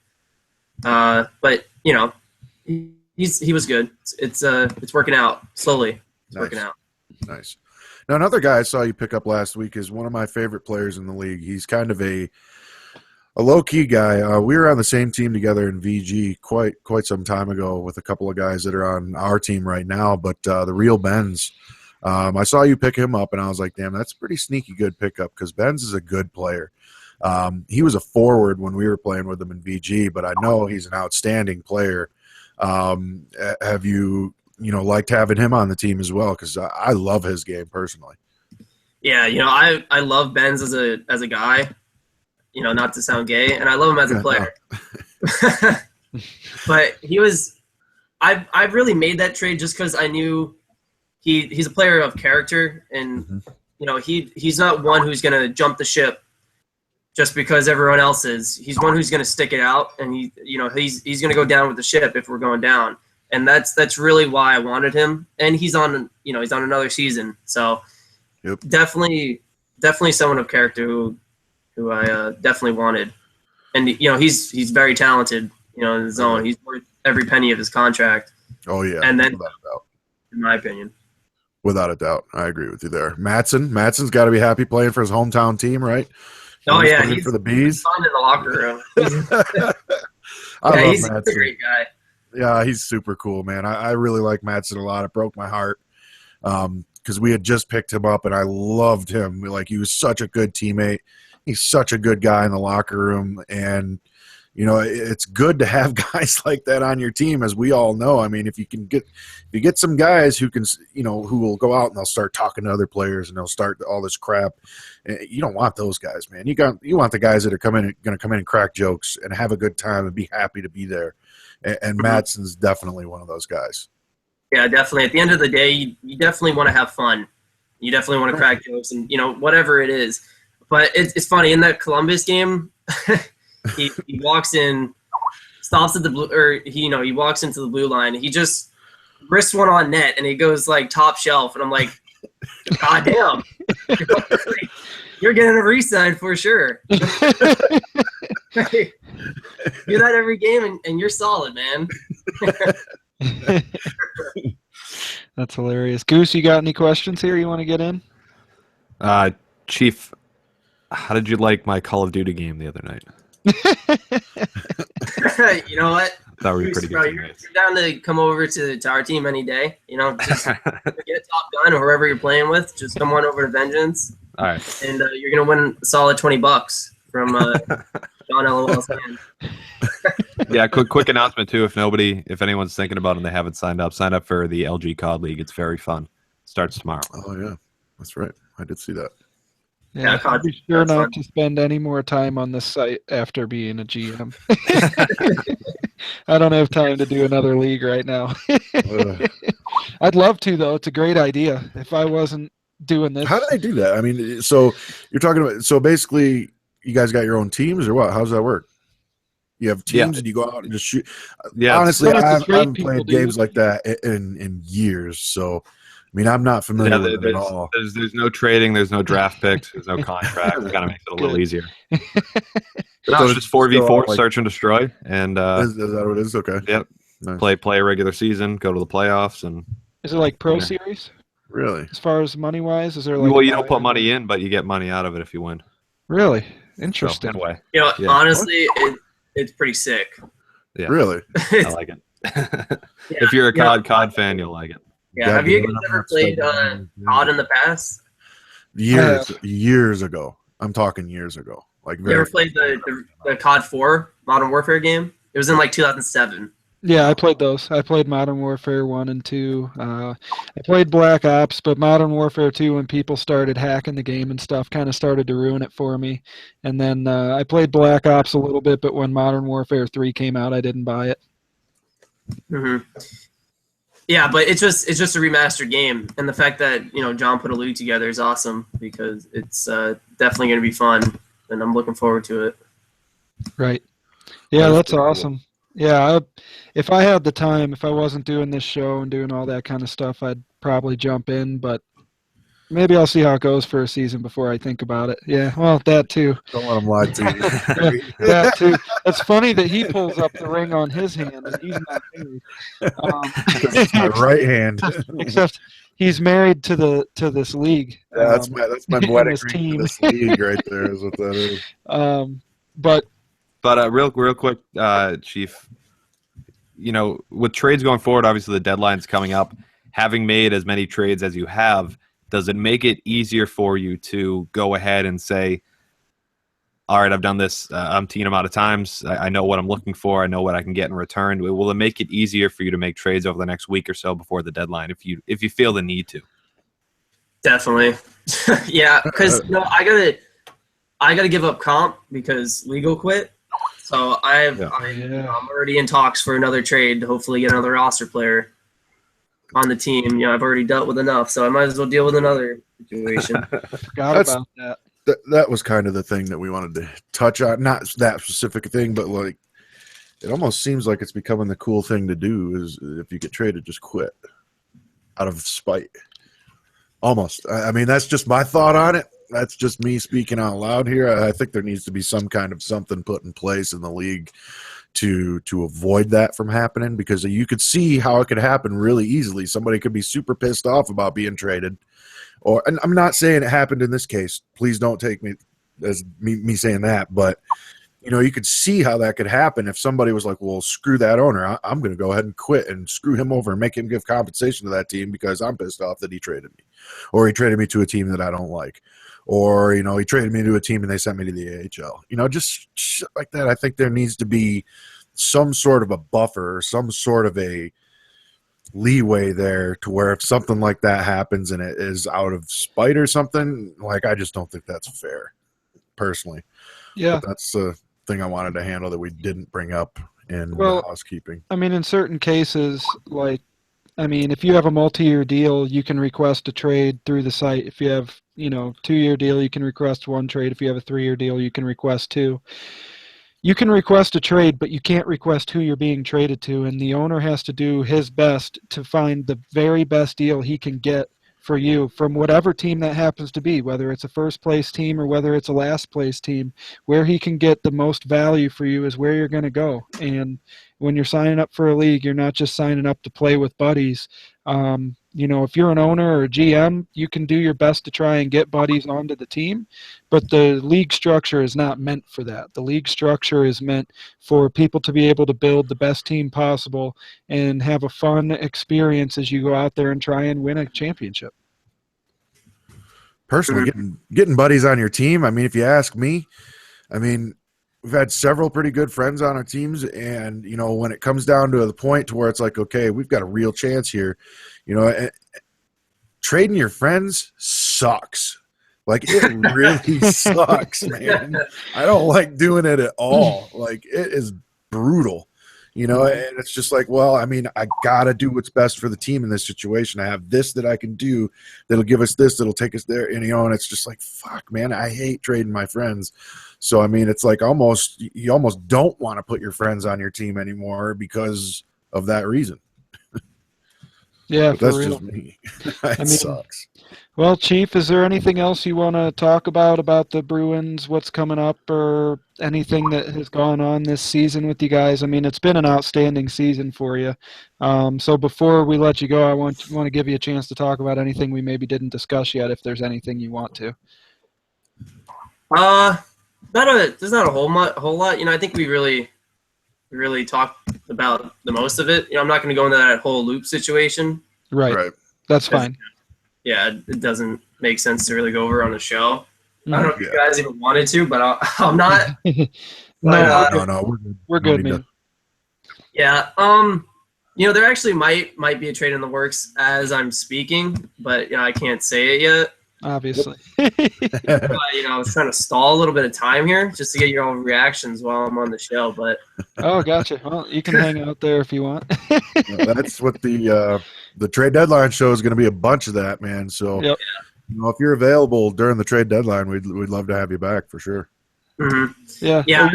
But, he was good. It's working out slowly. It's working out. Nice. Now, another guy I saw you pick up last week is one of my favorite players in the league. He's kind of a low-key guy. We were on the same team together in VG quite some time ago with a couple of guys that are on our team right now, but the real Benz. I saw you pick him up, and I was like, damn, that's a pretty sneaky good pickup because Benz is a good player. He was a forward when we were playing with him in VG, but I know he's an outstanding player. Have you liked having him on the team as well? Because I love his game personally. Yeah, I love Benz as a guy. Not to sound gay, and I love him as a player. No. But I really made that trade just because I knew he's a player of character, and he's not one who's going to jump the ship just because everyone else is. He's one who's going to stick it out, and he's going to go down with the ship if we're going down. And that's really why I wanted him. And he's on another season, so definitely someone of character who I definitely wanted. And he's very talented, in his own. He's worth every penny of his contract. Oh yeah, and then in my opinion. Without a doubt, I agree with you there. Mattsson's got to be happy playing for his hometown team, right? He's for the Bees. Fun in the locker room. He's a great guy. Yeah, he's super cool, man. I really like Mattson a lot. It broke my heart because we had just picked him up, and I loved him. Like, he was such a good teammate. he's such a good guy in the locker room, and it's good to have guys like that on your team, as we all know. I mean, if you get some guys who can, who will go out and they'll start talking to other players and they'll start all this crap. You don't want those guys, man. You want the guys that are going to come in and crack jokes and have a good time and be happy to be there. And Madsen's definitely one of those guys. Yeah, definitely. At the end of the day, you definitely want to have fun. You definitely want to crack jokes and whatever it is. But it's funny, in that Columbus game. He walks in, stops at the blue, or he walks into the blue line. He just wrists one on net, and he goes like top shelf. And I'm like, God damn, you're getting a re-sign for sure. Do that every game, and you're solid, man. That's hilarious. Goose, you got any questions here you want to get in? Chief, how did you like my Call of Duty game the other night? You know what? That would be pretty good. You're down to come over to our team any day. Just get Top Gun or whoever you're playing with. Just come on over to Vengeance. All right. And you're gonna win a solid $20 from John LOL's hand. Yeah, quick announcement too. If anyone's thinking about it and they haven't signed up, sign up for the LG COD League. It's very fun. Starts tomorrow. Oh yeah, that's right. I did see that. Yeah, I'll be sure not to spend any more time on this site after being a GM. I don't have time to do another league right now. I'd love to, though. It's a great idea. If I wasn't doing this. How do they do that? I mean, so you're talking about, so basically you guys got your own teams or what? How does that work? You have teams and you go out and just shoot. Yeah. Honestly, I haven't played games like that in years, so I mean, I'm not familiar with it at all. There's no trading. There's no draft picks. There's no contract. It kind of makes it a little easier. So it's just 4v4, search and destroy. And is that what it is? Okay. Yep. Nice. Play a regular season, go to the playoffs. And is it like Pro Series? Really? As far as money-wise? Is there like well, you don't put money in, but you get money out of it if you win. Really? Interesting. So, way. Honestly, it's pretty sick. Yeah. Really? I like it. If you're a COD fan, you'll like it. Yeah, have you guys ever played COD in the past? Years ago. I'm talking years ago. Like, you ever played the COD 4 Modern Warfare game? It was in like 2007. Yeah, I played those. I played Modern Warfare 1 and 2. I played Black Ops, but Modern Warfare 2, when people started hacking the game and stuff, kind of started to ruin it for me. And then I played Black Ops a little bit, but when Modern Warfare 3 came out, I didn't buy it. Mm-hmm. Yeah, but it's just a remastered game, and the fact that John put a league together is awesome because it's definitely going to be fun, and I'm looking forward to it. Right. Yeah, that's awesome. Yeah, if I had the time, if I wasn't doing this show and doing all that kind of stuff, I'd probably jump in, but maybe I'll see how it goes for a season before I think about it. Yeah, well, that too. Don't let him lie to you. Yeah, that too. It's funny that he pulls up the ring on his hand and he's not married. It's my right hand. Except he's married to this league. Yeah, that's my wedding ring to this league right there is what that is. But real quick, Chief, with trades going forward, obviously the deadline's coming up. Having made as many trades as you have, does it make it easier for you to go ahead and say, all right, I've done this umpteen amount of times. I know what I'm looking for. I know what I can get in return. Will it make it easier for you to make trades over the next week or so before the deadline if you feel the need to? Definitely. Yeah, because I gotta give up comp because legal quit. So I'm already in talks for another trade to hopefully get another roster player on the team. I've already dealt with enough, so I might as well deal with another situation. Forgot about that. That was kind of the thing that we wanted to touch on. Not that specific thing, but like it almost seems like it's becoming the cool thing to do is if you get traded, just quit out of spite. Almost. I mean, that's just my thought on it. That's just me speaking out loud here. I think there needs to be some kind of something put in place in the league to avoid that from happening, because you could see how it could happen really easily. Somebody could be super pissed off about being traded, and I'm not saying it happened in this case. Please don't take me as me saying that, but you could see how that could happen if somebody was like, well, screw that owner. I'm going to go ahead and quit and screw him over and make him give compensation to that team because I'm pissed off that he traded me, or he traded me to a team that I don't like. or he traded me to a team and they sent me to the AHL. Just shit like that. I think there needs to be some sort of a buffer, or some sort of a leeway there, to where if something like that happens and it is out of spite or something, like, I just don't think that's fair, personally. Yeah. But that's the thing I wanted to handle that we didn't bring up in Well, the housekeeping. I mean, in certain cases, if you have a multi-year deal, you can request a trade through the site. If you have, 2-year deal, you can request one trade. If you have a 3-year deal, you can request two. You can request a trade, but you can't request who you're being traded to, and the owner has to do his best to find the very best deal he can get for you from whatever team that happens to be, whether it's a first-place team or whether it's a last-place team. Where he can get the most value for you is where you're going to go. And when you're signing up for a league, you're not just signing up to play with buddies. If you're an owner or a GM, you can do your best to try and get buddies onto the team, but the league structure is not meant for that. The league structure is meant for people to be able to build the best team possible and have a fun experience as you go out there and try and win a championship. Personally, getting buddies on your team, if you ask me, we've had several pretty good friends on our teams, and when it comes down to the point to where it's like, okay, we've got a real chance here, trading your friends sucks. Like, it really sucks, man. I don't like doing it at all. Like, it is brutal, and it's just like, well, I gotta do what's best for the team in this situation. I have this that I can do that'll give us this, that'll take us there, and and it's just like, fuck, man, I hate trading my friends. So it's like you almost don't want to put your friends on your team anymore because of that reason. Yeah, but that's for real. just me. It sucks. Well, Chief, is there anything else you want to talk about the Bruins, what's coming up, or anything that has gone on this season with you guys? It's been an outstanding season for you. So before we let you go, I want to give you a chance to talk about anything we maybe didn't discuss yet, if there's anything you want to. There's not a whole lot. I think we really talked about the most of it. I'm not going to go into that whole loop situation. Right. That's fine. Yeah, it doesn't make sense to really go over on a show. I don't know if you guys even wanted to, but I'm not. No, we're good, man. Yeah. There actually might be a trade in the works as I'm speaking, but I can't say it yet. Obviously. I was trying to stall a little bit of time here just to get your own reactions while I'm on the show. But oh, gotcha. Well, you can hang out there if you want. That's what the trade deadline show is going to be, a bunch of that, man. So, yep. If you're available during the trade deadline, we'd love to have you back for sure. Mm-hmm. Yeah.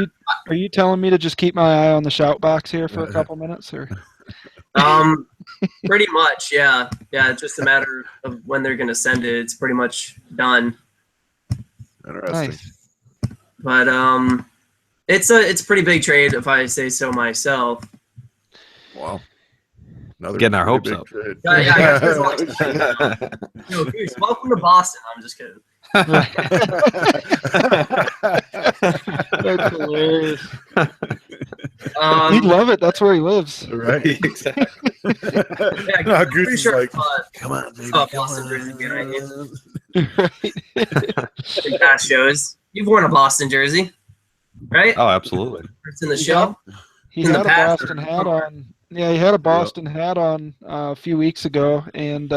Are you telling me to just keep my eye on the shout box here for a couple minutes, or? Pretty much, yeah. It's just a matter of when they're going to send it. It's pretty much done. Interesting. Nice. But it's a pretty big trade, if I say so myself. Wow. Getting our hopes up. Yeah, I guess there's a lot to say. Goose, welcome to Boston. I'm just kidding. That's hilarious. He'd love it. That's where he lives. Right. Exactly. Yeah, Goose is sure, like, come on, baby. Boston jersey, good idea. Big past shows. You've worn a Boston jersey, right? Oh, absolutely. It's in the show. He had a Boston hat on. Yeah, he had a Boston hat on a few weeks ago, and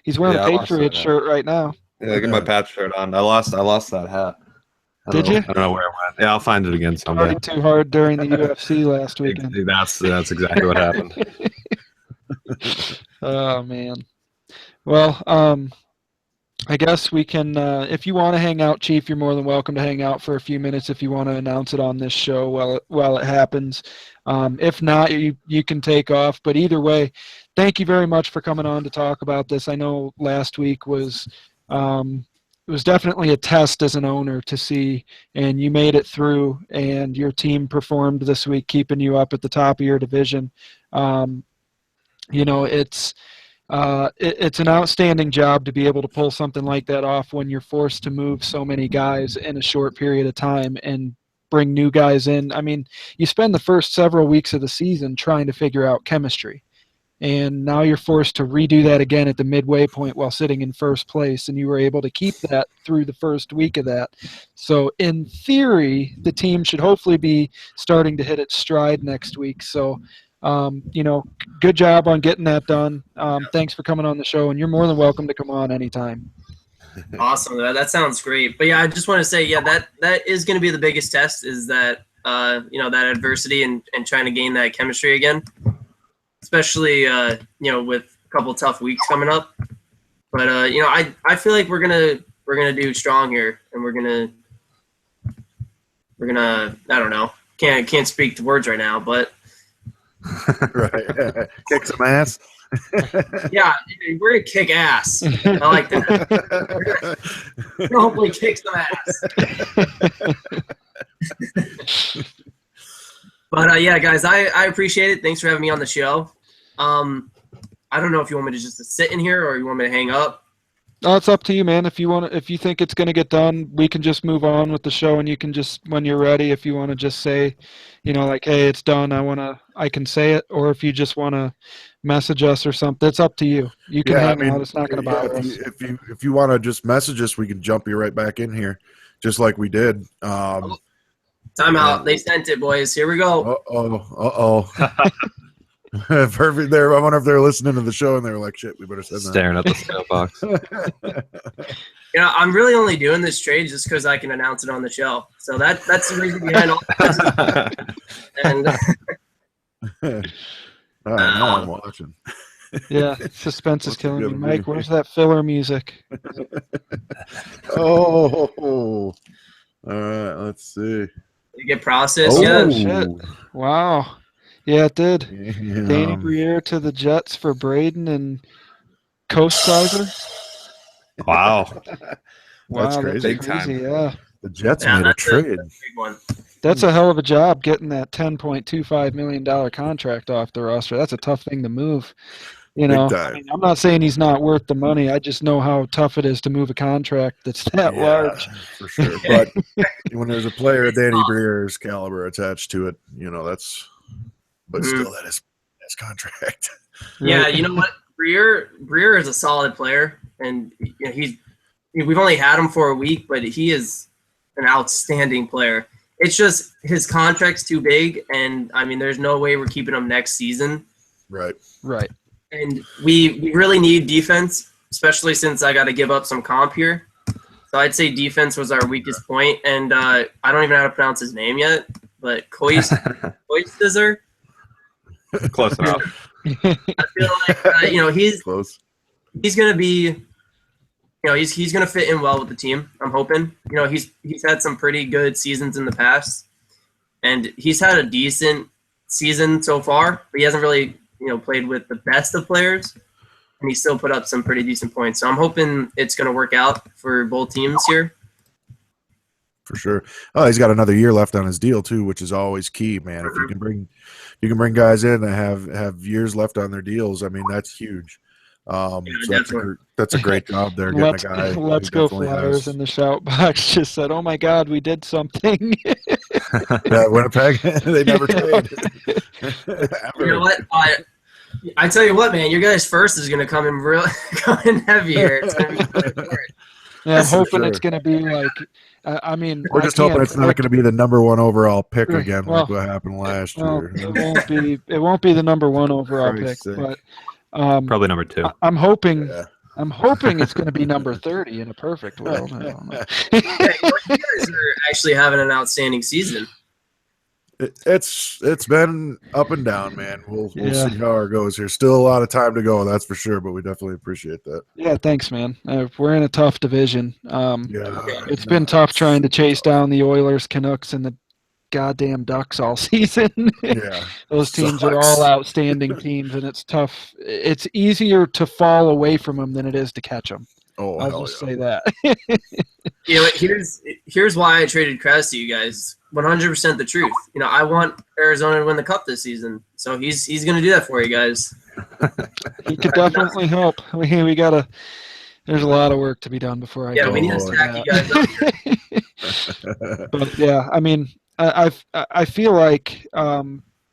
he's wearing a Patriots shirt right now. Yeah, get my Pats shirt on. I lost that hat. Did you? I don't know where it went. Yeah, I'll find it again someday. Partying too hard during the UFC last weekend. That's exactly what happened. Oh man. Well, I guess we can. If you want to hang out, Chief, you're more than welcome to hang out for a few minutes if you want to announce it on this show while it happens. If not, you can take off. But either way, thank you very much for coming on to talk about this. I know last week was definitely a test as an owner to see, and you made it through, and your team performed this week, keeping you up at the top of your division. It's an outstanding job to be able to pull something like that off when you're forced to move so many guys in a short period of time and bring new guys in. You spend the first several weeks of the season trying to figure out chemistry. and now you're forced to redo that again at the midway point while sitting in first place, and you were able to keep that through the first week of that. So in theory, the team should hopefully be starting to hit its stride next week. So good job on getting that done. Thanks for coming on the show, and you're more than welcome to come on anytime. Awesome. That sounds great. But yeah, I just want to say, that is going to be the biggest test, is that that adversity and trying to gain that chemistry again, especially with a couple tough weeks coming up. But I feel like we're gonna do strong here, and we're gonna I don't know, can't speak the words right now, but Right. Kick some ass. yeah, we're gonna kick ass. I like that. We're gonna hopefully kick some ass. But yeah, guys, I appreciate it. Thanks for having me on the show. I don't know if you want me to just sit in here or you want me to hang up. No, it's up to you, man. If you think it's going to get done, we can just move on with the show, and you can just, when you're ready, if you want to just say, like, hey, it's done. I can say it, or if you just want to message us or something, it's up to you. You can hang out. It's not going to bother us. If you want to just message us, we can jump you right back in here, just like we did. Time out. They sent it, boys. Here we go. Perfect. There. I wonder if they're listening to the show and they were like, "Shit, we better send that." Staring at the scout box. I'm really only doing this trade just because I can announce it on the show. So that's the reason behind all this. And now I'm watching. Yeah, suspense is killing me. Mike, where's that filler music? All right, let's see. Did it get processed? Oh, Yeah. shit. Wow. Yeah, it did. Yeah. Danny Briere to the Jets for Braden and Coast-Sizer. Wow. Wow, that's crazy. Big time. Yeah. The Jets made a trade. That's a big one. That's a hell of a job getting that $10.25 million contract off the roster. That's a tough thing to move. Time. I'm not saying he's not worth the money. I just know how tough it is to move a contract that's that large. For sure. But when there's a player of Danny Briere's caliber attached to it, still that is his contract. Yeah, you know what? Briere is a solid player, and we've only had him for a week, but he is an outstanding player. It's just his contract's too big, and there's no way we're keeping him next season. Right. And we really need defense, especially since I got to give up some comp here. So I'd say defense was our weakest point, and I don't even know how to pronounce his name yet, but Koistizer. Close enough. I feel like he's Close. He's gonna be, he's gonna fit in well with the team. I'm hoping. He's had some pretty good seasons in the past, and he's had a decent season so far, but he hasn't really played with the best of players, and he still put up some pretty decent points. So I'm hoping it's gonna work out for both teams here. For sure. Oh, he's got another year left on his deal too, which is always key, man. If you can bring guys in that have years left on their deals, that's huge. So that's a great job there. Let's go Flyers in the shout box just said, "Oh my God, we did something." Yeah, Winnipeg, they never trade. You know what? I tell you what, man, your guys' first is going to come in heavy here. It's gonna be yeah, I'm hoping it's going to be like. We're just hoping it's not going to be the number one overall pick again, like what happened last year. It won't be the number one overall pick, but probably number 2. I'm hoping it's going to be number 30 in a perfect world. I don't know. You guys are actually having an outstanding season. It's been up and down, man. We'll see how it goes here. Still a lot of time to go, that's for sure, but we definitely appreciate that. Yeah, thanks, man. We're in a tough division. It's been tough trying to chase down the Oilers, Canucks, and the goddamn Ducks all season. Yeah, those teams are all outstanding teams, and it's tough. It's easier to fall away from them than it is to catch them. Oh, I'll just say that. Here's why I traded Krause to you guys. 100% the truth. I want Arizona to win the Cup this season, so he's going to do that for you guys. He could definitely help. We gotta. There's a lot of work to be done before I. Yeah, we need to stack you guys up. But yeah, I feel like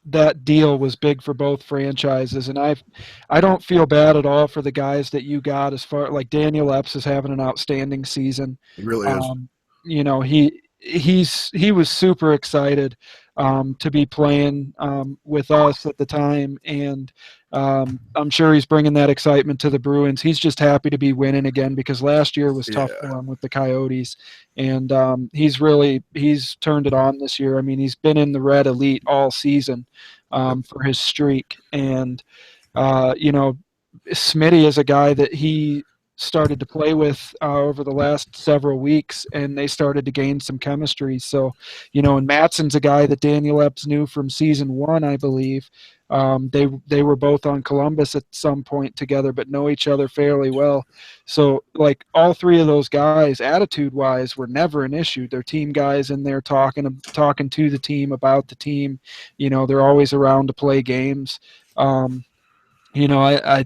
that deal was big for both franchises, and I don't feel bad at all for the guys that you got. As far like Daniel Epps is having an outstanding season. He really is. You know, he was super excited to be playing with us at the time, and I'm sure he's bringing that excitement to the Bruins. He's just happy to be winning again because last year was tough for him with the Coyotes, and he's turned it on this year. I mean, he's been in the Red Elite all season for his streak, and you know, Smitty is a guy that he started to play with over the last several weeks, and they started to gain some chemistry. So, you know, and Mattsson's a guy that Daniel Epps knew from season 1, I believe. They were both on Columbus at some point together, but know each other fairly well. So, like, all three of those guys, attitude-wise, were never an issue. They're team guys, and they're talking to the team about the team. You know, they're always around to play games. You know, I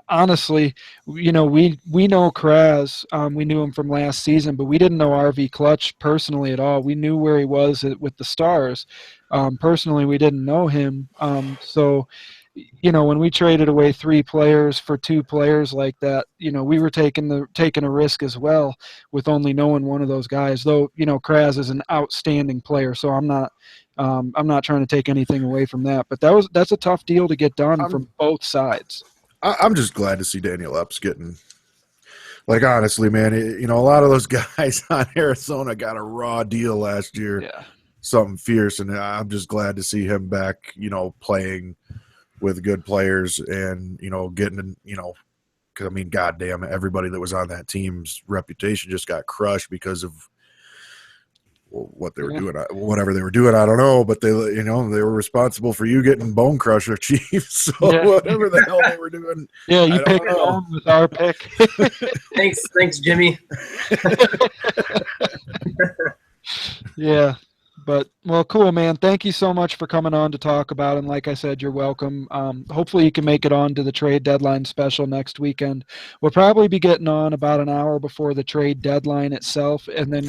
honestly, you know, we know Kraz. We knew him from last season, but we didn't know RV Clutch personally at all. We knew where he was with the Stars. Personally, we didn't know him. So, you know, when we traded away 3 players for 2 players like that, you know, we were taking a risk as well with only knowing one of those guys. Though, you know, Kraz is an outstanding player, so I'm not trying to take anything away from that, but that's a tough deal to get done from both sides. I'm just glad to see Daniel Epps getting, like, honestly, man, you know, a lot of those guys on Arizona got a raw deal last year, something fierce, and I'm just glad to see him back, you know, playing with good players and, you know, getting, you know, because, I mean, goddamn, everybody that was on that team's reputation just got crushed because of what they were doing, whatever they were doing, I don't know, but they, you know, they were responsible for you getting Bone Crusher, Chief. So whatever the hell they were doing, you picked on with our pick. Thanks, Jimmy. Yeah, but well, cool, man. Thank you so much for coming on to talk about it. And like I said, you're welcome. Hopefully, you can make it on to the trade deadline special next weekend. We'll probably be getting on about an hour before the trade deadline itself, and then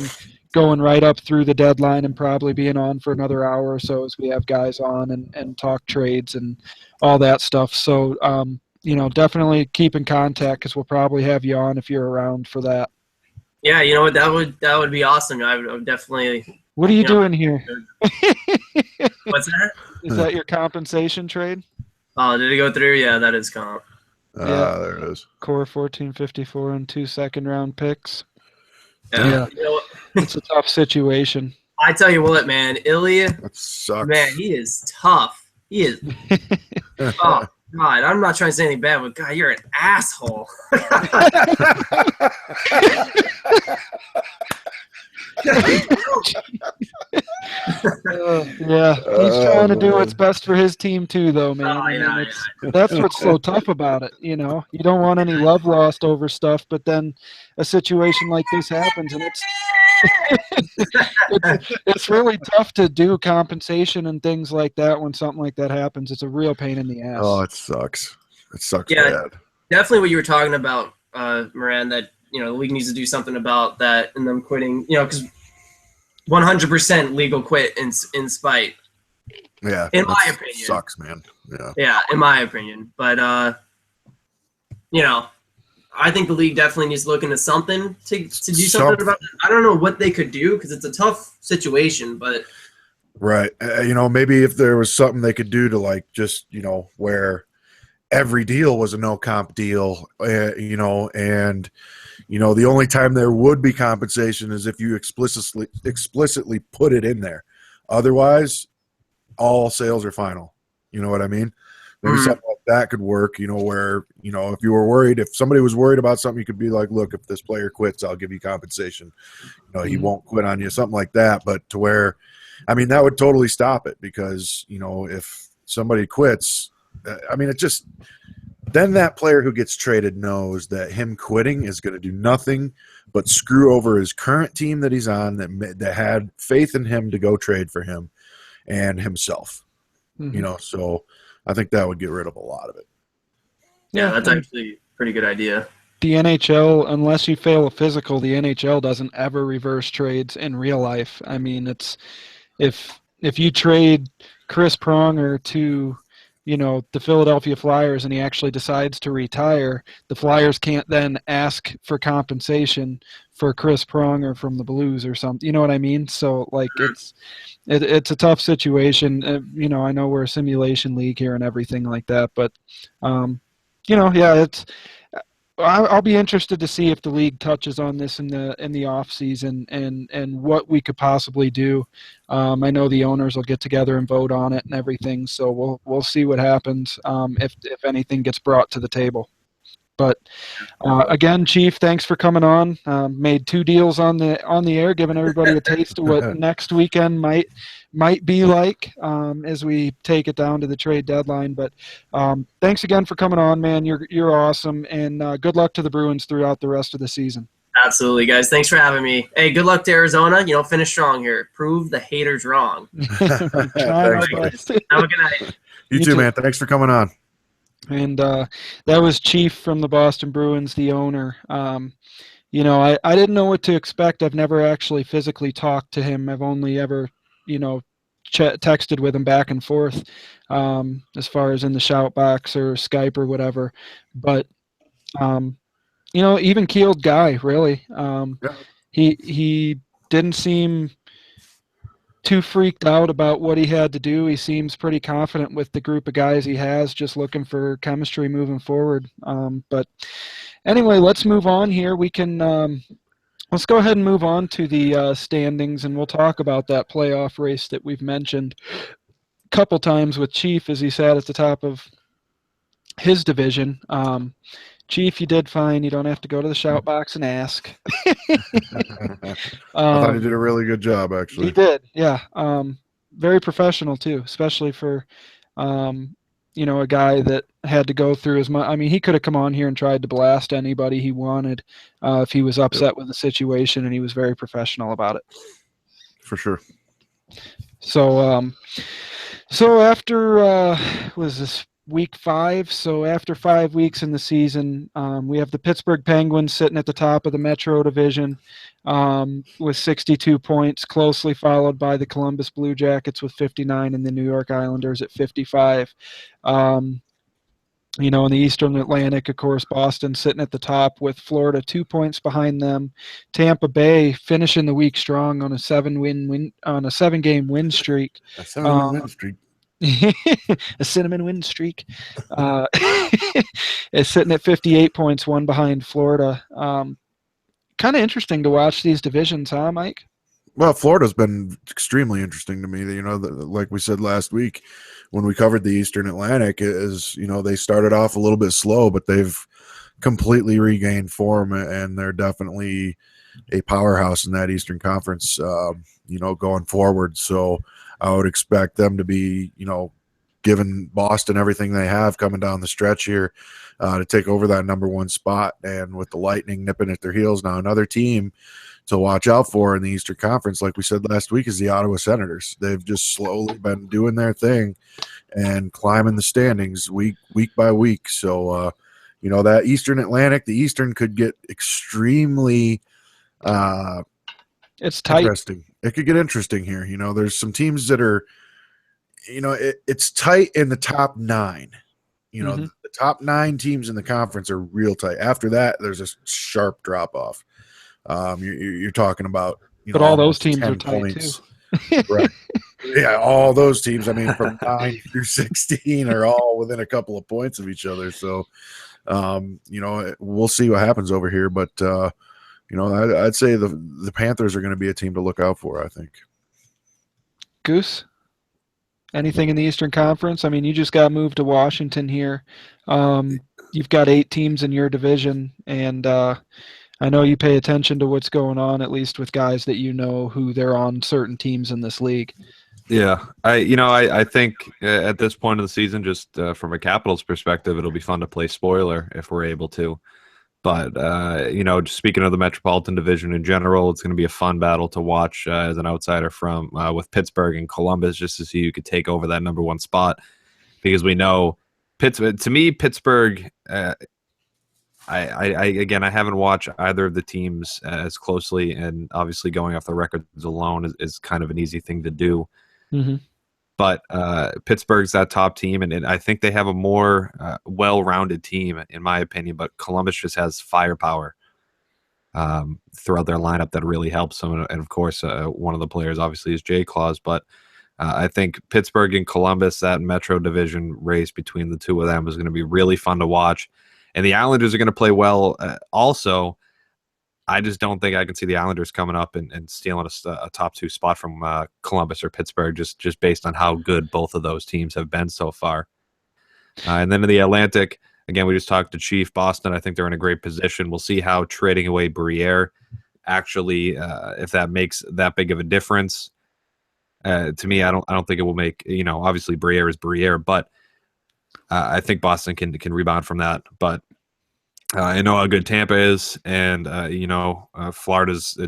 going right up through the deadline and probably being on for another hour or so as we have guys on and talk trades and all that stuff. So, you know, definitely keep in contact because we'll probably have you on if you're around for that. Yeah, you know what, that would be awesome. I would definitely. What are you doing here? What's that? Is that your compensation trade? Oh, did it go through? Yeah, that is comp. There it is. Core 1454 and 2 second-round picks. Yeah. You know what? It's a tough situation. I tell you what, man, Ilya, That sucks. man, he is tough. He is. Oh God, I'm not trying to say anything bad, but God, you're an asshole. Yeah, he's trying to do what's best for his team too, though, man. Oh, yeah. That's what's so tough about it. You know, you don't want any love lost over stuff, but then a situation like this happens, and it's really tough to do compensation and things like that when something like that happens. It's a real pain in the ass. Oh, it sucks. It sucks Yeah, bad. definitely what you were talking about, Moran, that, you know, the league needs to do something about that and them quitting, you know, because 100% legal quit in spite. Yeah, in my opinion. Sucks, man. Yeah, in my opinion. But, you know, I think the league definitely needs to look into something to do something about it. I don't know what they could do because it's a tough situation, but. Right. You know, maybe if there was something they could do to, like, just, you know, where every deal was a no comp deal, you know, and, you know, the only time there would be compensation is if you explicitly put it in there. Otherwise, all sales are final. You know what I mean? Maybe something like that could work, you know, where, you know, if you were worried, if somebody was worried about something, you could be like, look, if this player quits, I'll give you compensation. You know, he won't quit on you, something like that. But to where, I mean, that would totally stop it because, you know, if somebody quits, I mean, it just, then that player who gets traded knows that him quitting is going to do nothing but screw over his current team that he's on that had faith in him to go trade for him and himself, you know, so I think that would get rid of a lot of it. Yeah, that's actually a pretty good idea. The NHL, unless you fail a physical, the NHL doesn't ever reverse trades in real life. I mean, it's if you trade Chris Pronger to, the Philadelphia Flyers and he actually decides to retire, the Flyers can't then ask for compensation for Chris Pronger from the Blues or something. You know what I mean? So like it's a tough situation. I know we're a simulation league here and everything like that, but it's. I'll be interested to see if the league touches on this in the off season and what we could possibly do. I know the owners will get together and vote on it and everything, so we'll see what happens if anything gets brought to the table. But again, Chief, thanks for coming on. Made 2 deals on the air, giving everybody a taste of what next weekend might be like as we take it down to the trade deadline. But thanks again for coming on, man. You're awesome, and good luck to the Bruins throughout the rest of the season. Absolutely, guys. Thanks for having me. Hey, good luck to Arizona. Finish strong here. Prove the haters wrong. Thanks, have a good night. You too, man. Thanks for coming on. And that was Chief from the Boston Bruins, the owner. I didn't know what to expect. I've never actually physically talked to him. I've only ever, texted with him back and forth as far as in the shout box or Skype or whatever. But, even keeled guy, really. He didn't seem too freaked out about what he had to do. He seems pretty confident with the group of guys he has, just looking for chemistry moving forward. But anyway, let's move on here. We can let's go ahead and move on to the standings, and we'll talk about that playoff race that we've mentioned a couple times with Chief as he sat at the top of his division. Chief, you did fine. You don't have to go to the shout box and ask. I thought he did a really good job, actually. He did, yeah. Very professional, too, especially for, a guy that had to go through as much. I mean, he could have come on here and tried to blast anybody he wanted if he was upset with the situation, and he was very professional about it. For sure. So, after, was this week 5, so after 5 weeks in the season, we have the Pittsburgh Penguins sitting at the top of the Metro Division with 62 points, closely followed by the Columbus Blue Jackets with 59 and the New York Islanders at 55. In the Eastern Atlantic, of course, Boston sitting at the top with Florida 2 points behind them. Tampa Bay finishing the week strong on a 7-game win streak. A 7-game win streak. A cinnamon win streak. It's sitting at 58 points, one behind Florida. Kind of interesting to watch these divisions, huh, Mike? Well, Florida's been extremely interesting to me. Like we said last week when we covered the Eastern Atlantic, they started off a little bit slow, but they've completely regained form, and they're definitely a powerhouse in that Eastern Conference, going forward. So I would expect them to be, giving Boston everything they have coming down the stretch here to take over that number 1 spot. And with the Lightning nipping at their heels now, another team to watch out for in the Eastern Conference, like we said last week, is the Ottawa Senators. They've just slowly been doing their thing and climbing the standings week by week. So, that Eastern Atlantic, the Eastern could get extremely it's tight. Interesting. It could get interesting here. There's some teams that are, it's tight in the top 9. The top 9 teams in the conference are real tight. After that, there's a sharp drop off. You're talking about, but all those teams are tight points. too. Right. Yeah, all those teams. I mean, from 9 through 16 are all within a couple of points of each other. So, we'll see what happens over here. But I'd say the Panthers are going to be a team to look out for, I think. Goose, anything in the Eastern Conference? I mean, you just got moved to Washington here. You've got 8 teams in your division, and I know you pay attention to what's going on, at least with guys that who they're on certain teams in this league. Yeah, I think at this point of the season, just from a Capitals perspective, it'll be fun to play spoiler if we're able to. But, just speaking of the Metropolitan Division in general, it's going to be a fun battle to watch as an outsider from with Pittsburgh and Columbus, just to see who could take over that number 1 spot. Because we know Pittsburgh, I haven't watched either of the teams as closely, and obviously going off the records alone is kind of an easy thing to do. Mm-hmm. But Pittsburgh's that top team, and I think they have a more well-rounded team, in my opinion. But Columbus just has firepower throughout their lineup that really helps them. And of course, one of the players obviously is Jay Claus. But I think Pittsburgh and Columbus, that Metro Division race between the two of them is going to be really fun to watch. And the Islanders are going to play well also. I just don't think I can see the Islanders coming up and stealing a top 2 spot from Columbus or Pittsburgh, just based on how good both of those teams have been so far. And then in the Atlantic, again, we just talked to Chief. Boston, I think they're in a great position. We'll see how trading away Briere actually, if that makes that big of a difference. To me, I don't think it will make, obviously Briere is Briere, but I think Boston can rebound from that. But I know how good Tampa is, and Florida's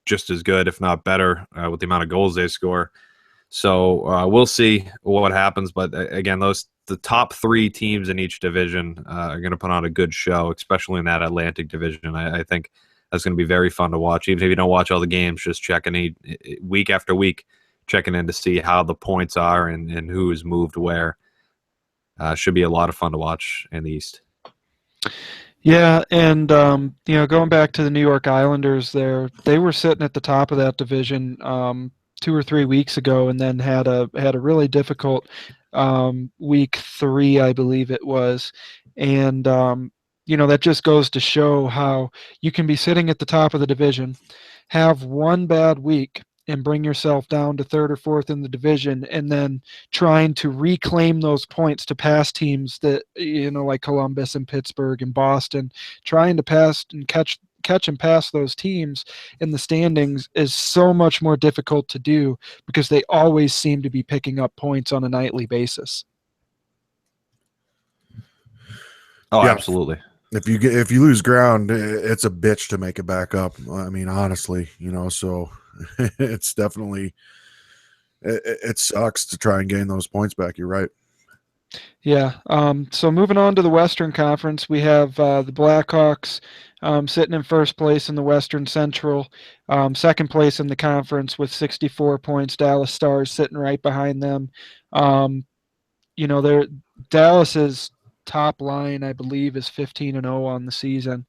just as good, if not better, with the amount of goals they score. So we'll see what happens. But again, the top 3 teams in each division are going to put on a good show, especially in that Atlantic division. I think that's going to be very fun to watch. Even if you don't watch all the games, just checking week after week, checking in to see how the points are and who has moved where. Should be a lot of fun to watch in the East. Yeah, and going back to the New York Islanders, they were sitting at the top of that division 2 or 3 weeks ago, and then had a really difficult week 3, I believe it was, and that just goes to show how you can be sitting at the top of the division, have one bad week, and bring yourself down to 3rd or 4th in the division, and then trying to reclaim those points to pass teams that, like Columbus and Pittsburgh and Boston, trying to pass and catch and pass those teams in the standings is so much more difficult to do because they always seem to be picking up points on a nightly basis. Oh, yeah, absolutely. If you lose ground, it's a bitch to make it back up. I mean, honestly, so it's definitely it sucks to try and gain those points back. You're right. Yeah. So moving on to the Western Conference, we have the Blackhawks sitting in first place in the Western Central, second place in the conference with 64 points. Dallas Stars sitting right behind them. Dallas's top line, I believe, is 15-0 on the season.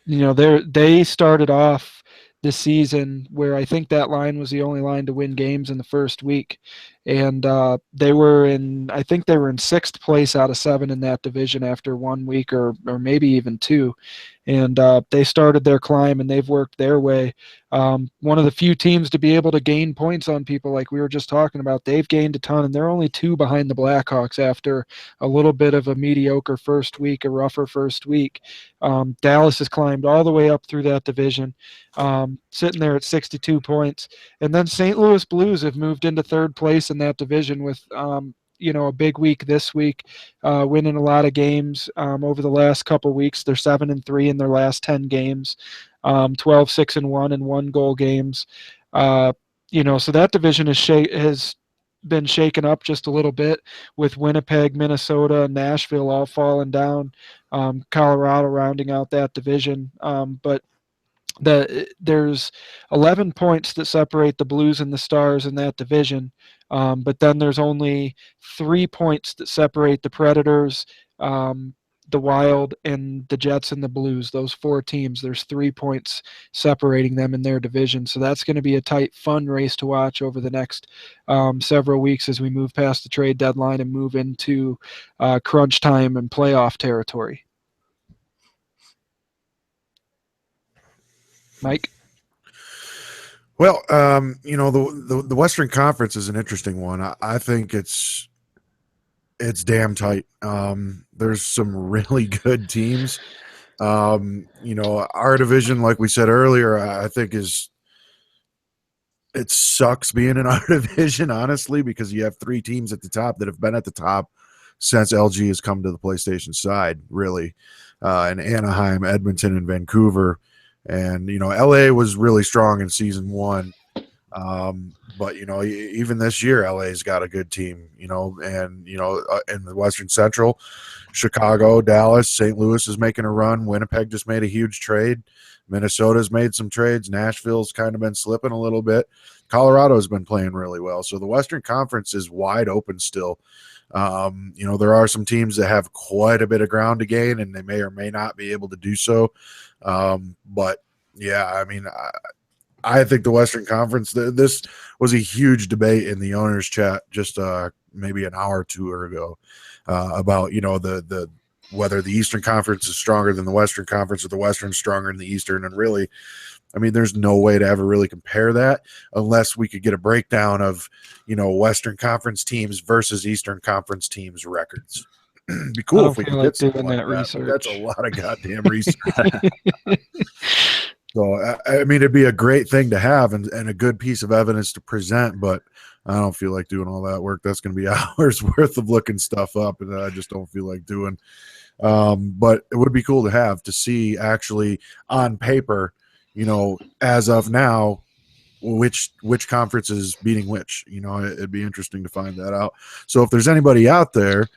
They started off this season where I think that line was the only line to win games in the first week, and they were in 6th place out of 7 in that division after 1 week or maybe even 2, and they started their climb and they've worked their way. One of the few teams to be able to gain points on people, like we were just talking about. They've gained a ton, and they're only 2 behind the Blackhawks after a little bit of a mediocre first week, a rougher first week. Dallas has climbed all the way up through that division, sitting there at 62 points. And then St. Louis Blues have moved into 3rd place in that division with a big week this week, winning a lot of games over the last couple weeks. They're 7-3 in their last 10 games, 12-6-1 and 1-goal games. So that division has been shaken up just a little bit, with Winnipeg, Minnesota, and Nashville all falling down. Colorado rounding out that division, but there's 11 points that separate the Blues and the Stars in that division, but then there's only 3 points that separate the Predators, the Wild, and the Jets and the Blues. Those 4 teams, there's 3 points separating them in their division. So that's going to be a tight, fun race to watch over the next several weeks as we move past the trade deadline and move into crunch time and playoff territory. Mike? Well, the Western Conference is an interesting one. I think it's damn tight. There's some really good teams. Our division, like we said earlier, I think it sucks being in our division, honestly, because you have 3 teams at the top that have been at the top since LG has come to the PlayStation side, really. And Anaheim, Edmonton, and Vancouver. And, LA was really strong in season 1. But even this year, LA's got a good team. And in the Western Central, Chicago, Dallas, St. Louis is making a run. Winnipeg just made a huge trade. Minnesota's made some trades. Nashville's kind of been slipping a little bit. Colorado's been playing really well. So the Western Conference is wide open still. There are some teams that have quite a bit of ground to gain, and they may or may not be able to do so. But yeah, I mean, I think the Western Conference, this was a huge debate in the owners chat just maybe an hour or two ago about, the whether the Eastern Conference is stronger than the Western Conference or the Western stronger than the Eastern. And really, I mean, there's no way to ever really compare that unless we could get a breakdown of, Western Conference teams versus Eastern Conference teams records. It'd be cool if we could get something like that. Research. That's a lot of goddamn research. So, I mean, it'd be a great thing to have and a good piece of evidence to present, but I don't feel like doing all that work. That's going to be hours worth of looking stuff up, and I just don't feel like doing. But it would be cool to see actually on paper, as of now, which conference is beating which. It'd be interesting to find that out. So if there's anybody out there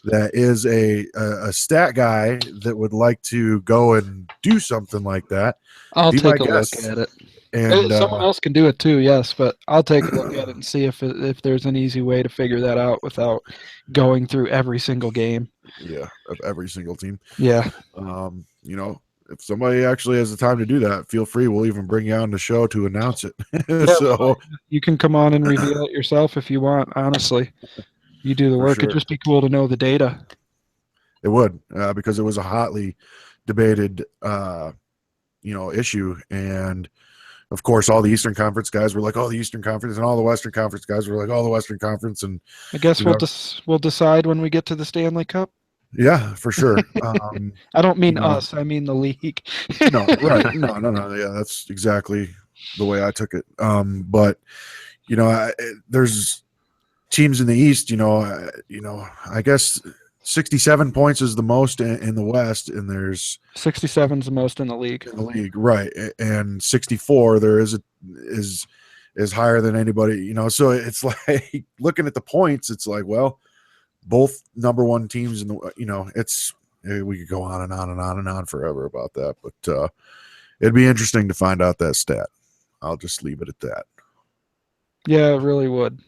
that is a stat guy that would like to go and do something like that, I'll take a look at it. And someone else can do it too, yes, but I'll take a look at it and see if there's an easy way to figure that out without going through every single game. Yeah, of every single team. Yeah. If somebody actually has the time to do that, feel free. We'll even bring you on the show to announce it. Yeah, so you can come on and reveal it yourself if you want, honestly. You do the work. Sure. It'd just be cool to know the data. It would, because it was a hotly debated, issue. And, of course, all the Eastern Conference guys were like, oh, the Eastern Conference, and all the Western Conference guys were like, oh, the Western Conference. And I guess we'll decide when we get to the Stanley Cup. Yeah, for sure. I don't mean us. I mean the league. No, right. No. Yeah, that's exactly the way I took it. But, there's teams in the East, I guess 67 points is the most in the West, and there's 67 is the most in the league. Right, and 64 there is higher than anybody. So it's like looking at the points. It's like, well, both number one teams in the. We could go on and on and on and on forever about that, but it'd be interesting to find out that stat. I'll just leave it at that. Yeah, it really would.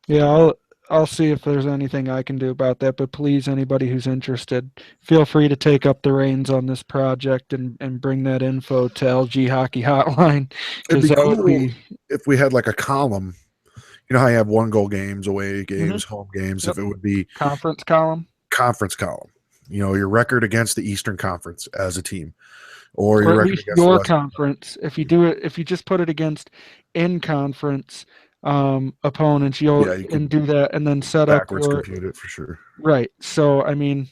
Yeah, I'll see if there's anything I can do about that, but please, anybody who's interested, feel free to take up the reins on this project and bring that info to LG Hockey Hotline. It'd be cool if we had like a column. You know how you have 1-goal games, away games, home games. Yep. If it would be conference column, your record against the Eastern Conference as a team, or your record against your conference. If you do it, if you just put it against in conference opponents, you can do that and then set backwards up compute it for sure. Right. So I mean,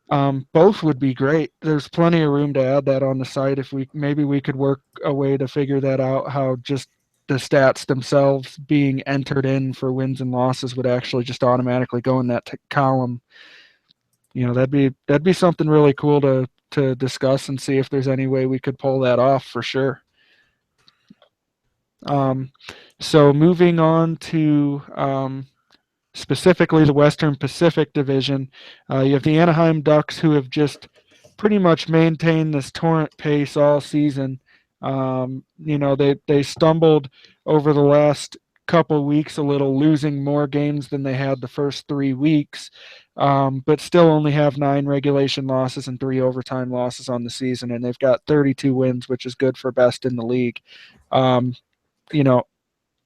both would be great. There's plenty of room to add that on the site. If we could work a way to figure that out, how just the stats themselves being entered in for wins and losses would actually just automatically go in that column. That'd be something really cool to discuss and see if there's any way we could pull that off for sure. So moving on to specifically the Western Pacific Division, you have the Anaheim Ducks, who have just pretty much maintained this torrent pace all season. They stumbled over the last couple weeks a little, losing more games than they had the first 3 weeks, but still only have 9 regulation losses and 3 overtime losses on the season, and they've got 32 wins, which is good for best in the league.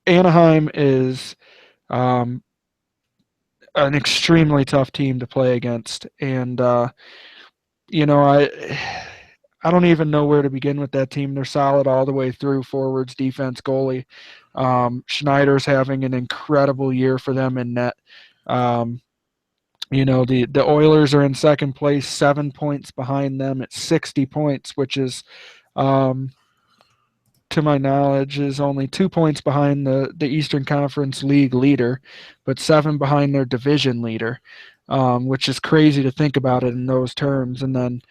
Anaheim is an extremely tough team to play against, and I don't even know where to begin with that team. They're solid all the way through, forwards, defense, goalie. Schneider's having an incredible year for them in net. The Oilers are in second place, 7 points behind them at 60 points, which is, to my knowledge, is only 2 points behind the Eastern Conference League leader, but 7 behind their division leader, which is crazy to think about it in those terms. And then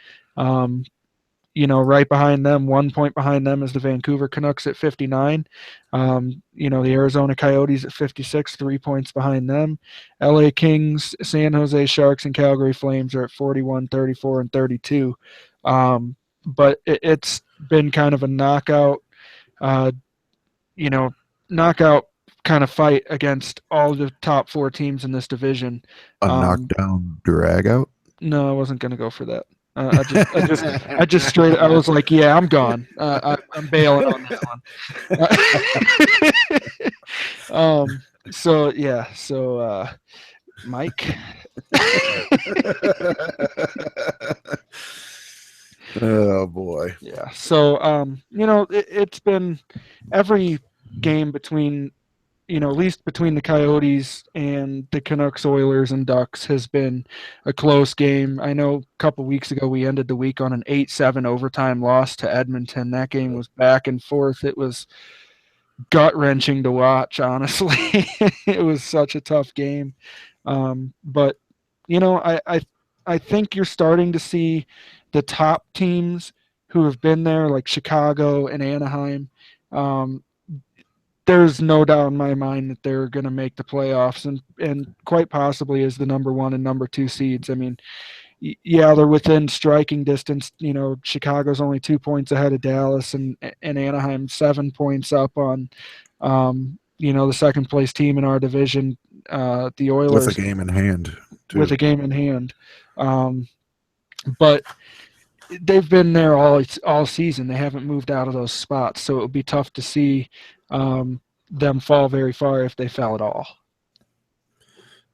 right behind them, 1 point behind them, is the Vancouver Canucks at 59. The Arizona Coyotes at 56, 3 points behind them. LA Kings, San Jose Sharks, and Calgary Flames are at 41, 34, and 32. But it's been kind of a knockout, uh, knockout kind of fight against all the top 4 teams in this division. A knockdown drag out? No, I wasn't going to go for that. I just straight. I was like, yeah, I'm gone. I'm bailing on that one. So yeah. So Mike. Oh boy. Yeah. So it's been every game between, at least between the Coyotes and the Canucks, Oilers, and Ducks has been a close game. I know a couple weeks ago we ended the week on an 8-7 overtime loss to Edmonton. That game was back and forth. It was gut-wrenching to watch, honestly. It was such a tough game. But, I think you're starting to see the top teams who have been there, like Chicago and Anaheim, there's no doubt in my mind that they're going to make the playoffs and quite possibly as the number 1 and number 2 seeds. I mean, yeah, they're within striking distance. Chicago's only 2 points ahead of Dallas, and Anaheim 7 points up on, the second place team in our division, the Oilers. With a game in hand, too. With a game in hand. But they've been there all season. They haven't moved out of those spots, so it would be tough to see them fall very far if they fell at all.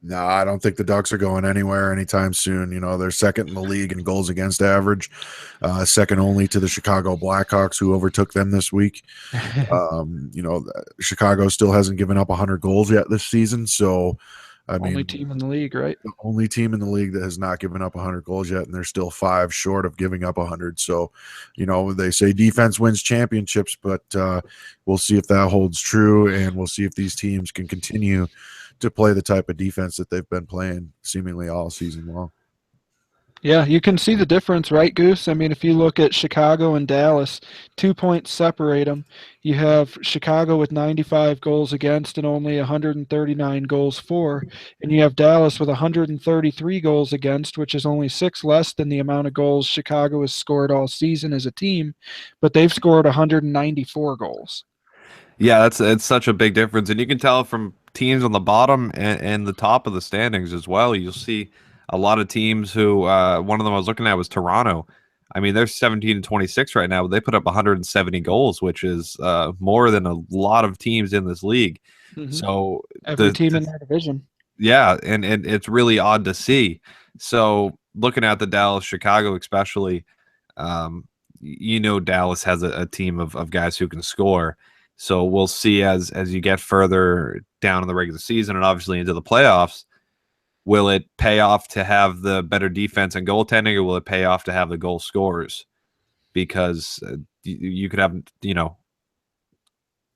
No, I don't think the Ducks are going anywhere anytime soon. They're second in the league in goals against average, second only to the Chicago Blackhawks, who overtook them this week. Chicago still hasn't given up 100 goals yet this season, so only team in the league, right? The only team in the league that has not given up 100 goals yet, and they're still 5 short of giving up 100. So, they say defense wins championships, but we'll see if that holds true, and we'll see if these teams can continue to play the type of defense that they've been playing seemingly all season long. Yeah, you can see the difference, right, Goose? I mean, if you look at Chicago and Dallas, 2 points separate them. You have Chicago with 95 goals against and only 139 goals for, and you have Dallas with 133 goals against, which is only 6 less than the amount of goals Chicago has scored all season as a team, but they've scored 194 goals. Yeah, it's such a big difference, and you can tell from teams on the bottom and the top of the standings as well. You'll see a lot of teams who, one of them I was looking at was Toronto. I mean, they're 17-26 right now, but they put up 170 goals, which is more than a lot of teams in this league. Mm-hmm. So every team in their division. Yeah, and it's really odd to see. So looking at the Dallas, Chicago especially, Dallas has a team of guys who can score. So we'll see as you get further down in the regular season and obviously into the playoffs, will it pay off to have the better defense and goaltending, or will it pay off to have the goal scorers? Because you could have,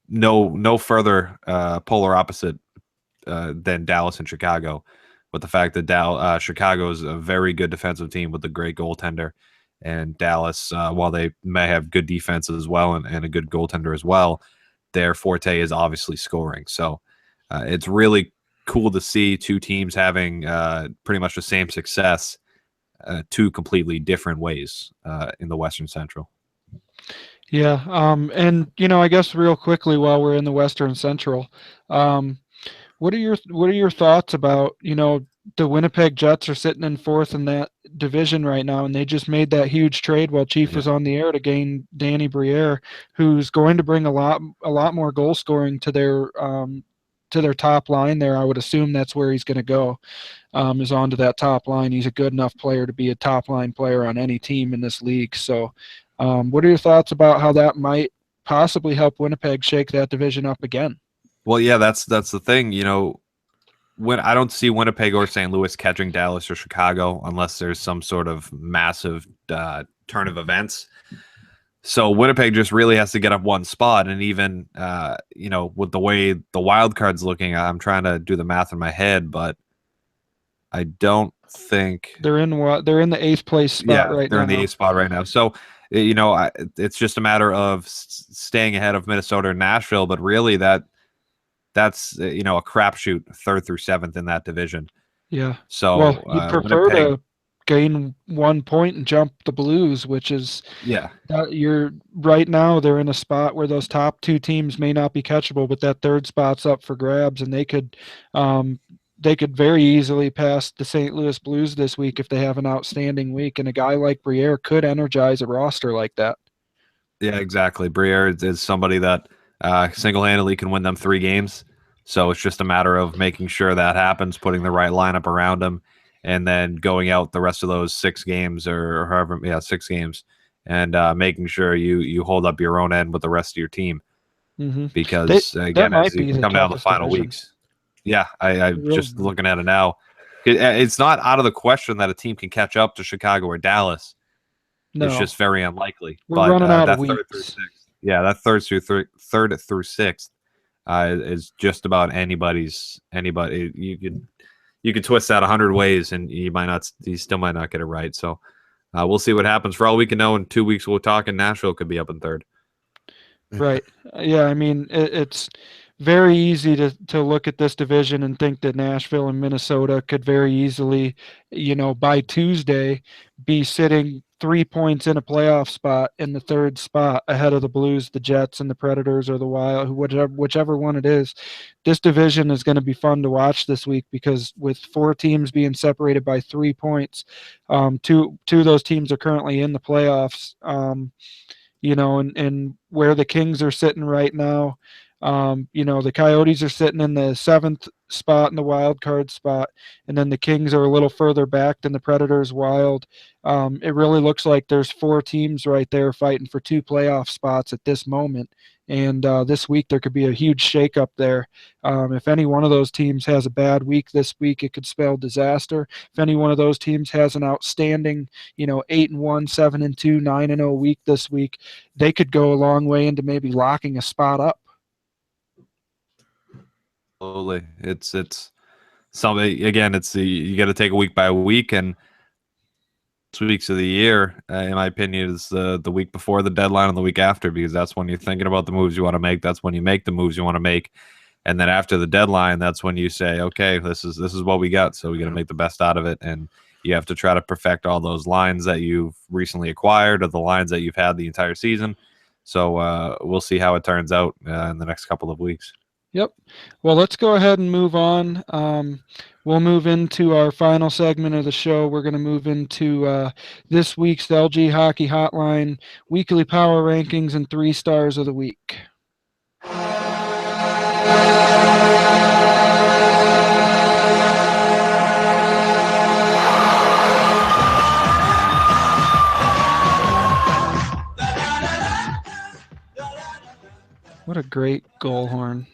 no further polar opposite than Dallas and Chicago, with the fact that Chicago is a very good defensive team with a great goaltender, and Dallas, while they may have good defense as well and a good goaltender as well, their forte is obviously scoring. So it's really cool to see two teams having pretty much the same success, two completely different ways in the Western Central. Yeah, and I guess real quickly while we're in the Western Central, what are your thoughts about the Winnipeg Jets are sitting in fourth in that division right now, and they just made that huge trade while Chief was on the air to gain Danny Briere, who's going to bring a lot more goal scoring to their top line there. I would assume that's where he's going to go, is onto that top line. He's a good enough player to be a top line player on any team in this league. So what are your thoughts about how that might possibly help Winnipeg shake that division up again? Well, yeah, that's the thing. When I don't see Winnipeg or St. Louis catching Dallas or Chicago unless there's some sort of massive turn of events. So Winnipeg just really has to get up one spot, and even with the way the wild card's looking, I'm trying to do the math in my head, but I don't think they're in the eighth place spot right now. They're in the eighth spot right now. So it's just a matter of staying ahead of Minnesota and Nashville, but really that's a crapshoot 3rd through 7th in that division. Yeah. So Well, you'd prefer Winnipeg, to gain 1 point and jump the Blues, which is you're right now. They're in a spot where those top 2 teams may not be catchable, but that 3rd spot's up for grabs, and they could very easily pass the St. Louis Blues this week if they have an outstanding week. And a guy like Briere could energize a roster like that. Yeah, exactly. Briere is somebody that single-handedly can win them 3 games. So it's just a matter of making sure that happens, putting the right lineup around him, and then going out the rest of those 6 games or however, 6 games, and making sure you hold up your own end with the rest of your team. Mm-hmm. Because again, as you come down to the final division. weeks, I'm just looking at it now. It's not out of the question that a team can catch up to Chicago or Dallas. No. It's just very unlikely. We're running out of weeks. 3rd through 6th, that 3rd through 6th is just about anybody. You could twist that 100 ways, and you still might not get it right. So we'll see what happens. For all we can know, in 2 weeks we'll talk, and Nashville could be up in 3rd. Right. Yeah. I mean, it's very easy to look at this division and think that Nashville and Minnesota could very easily, by Tuesday, be sitting 3 points in a playoff spot in the 3rd spot ahead of the Blues, the Jets, and the Predators, or the Wild, whichever one it is. This division is going to be fun to watch this week because with 4 teams being separated by 3 points, two of those teams are currently in the playoffs. And where the Kings are sitting right now, the Coyotes are sitting in the 7th spot in the wild card spot, and then the Kings are a little further back than the Predators, Wild. It really looks like there's 4 teams right there fighting for 2 playoff spots at this moment. And this week there could be a huge shakeup there. If any one of those teams has a bad week this week, it could spell disaster. If any one of those teams has an outstanding, 8-1, 7-2, 9-0 week this week, they could go a long way into maybe locking a spot up. Absolutely, it's something. Again, you got to take a week by week, and weeks of the year, in my opinion, is the week before the deadline and the week after, because that's when you're thinking about the moves you want to make. That's when you make the moves you want to make, and then after the deadline, that's when you say, okay, this is what we got, so we got to make the best out of it, and you have to try to perfect all those lines that you've recently acquired or the lines that you've had the entire season. So we'll see how it turns out in the next couple of weeks. Yep. Well, let's go ahead and move on. We'll move into our final segment of the show. We're going to move into this week's LG Hockey Hotline weekly power rankings and 3 stars of the week. What a great goal horn.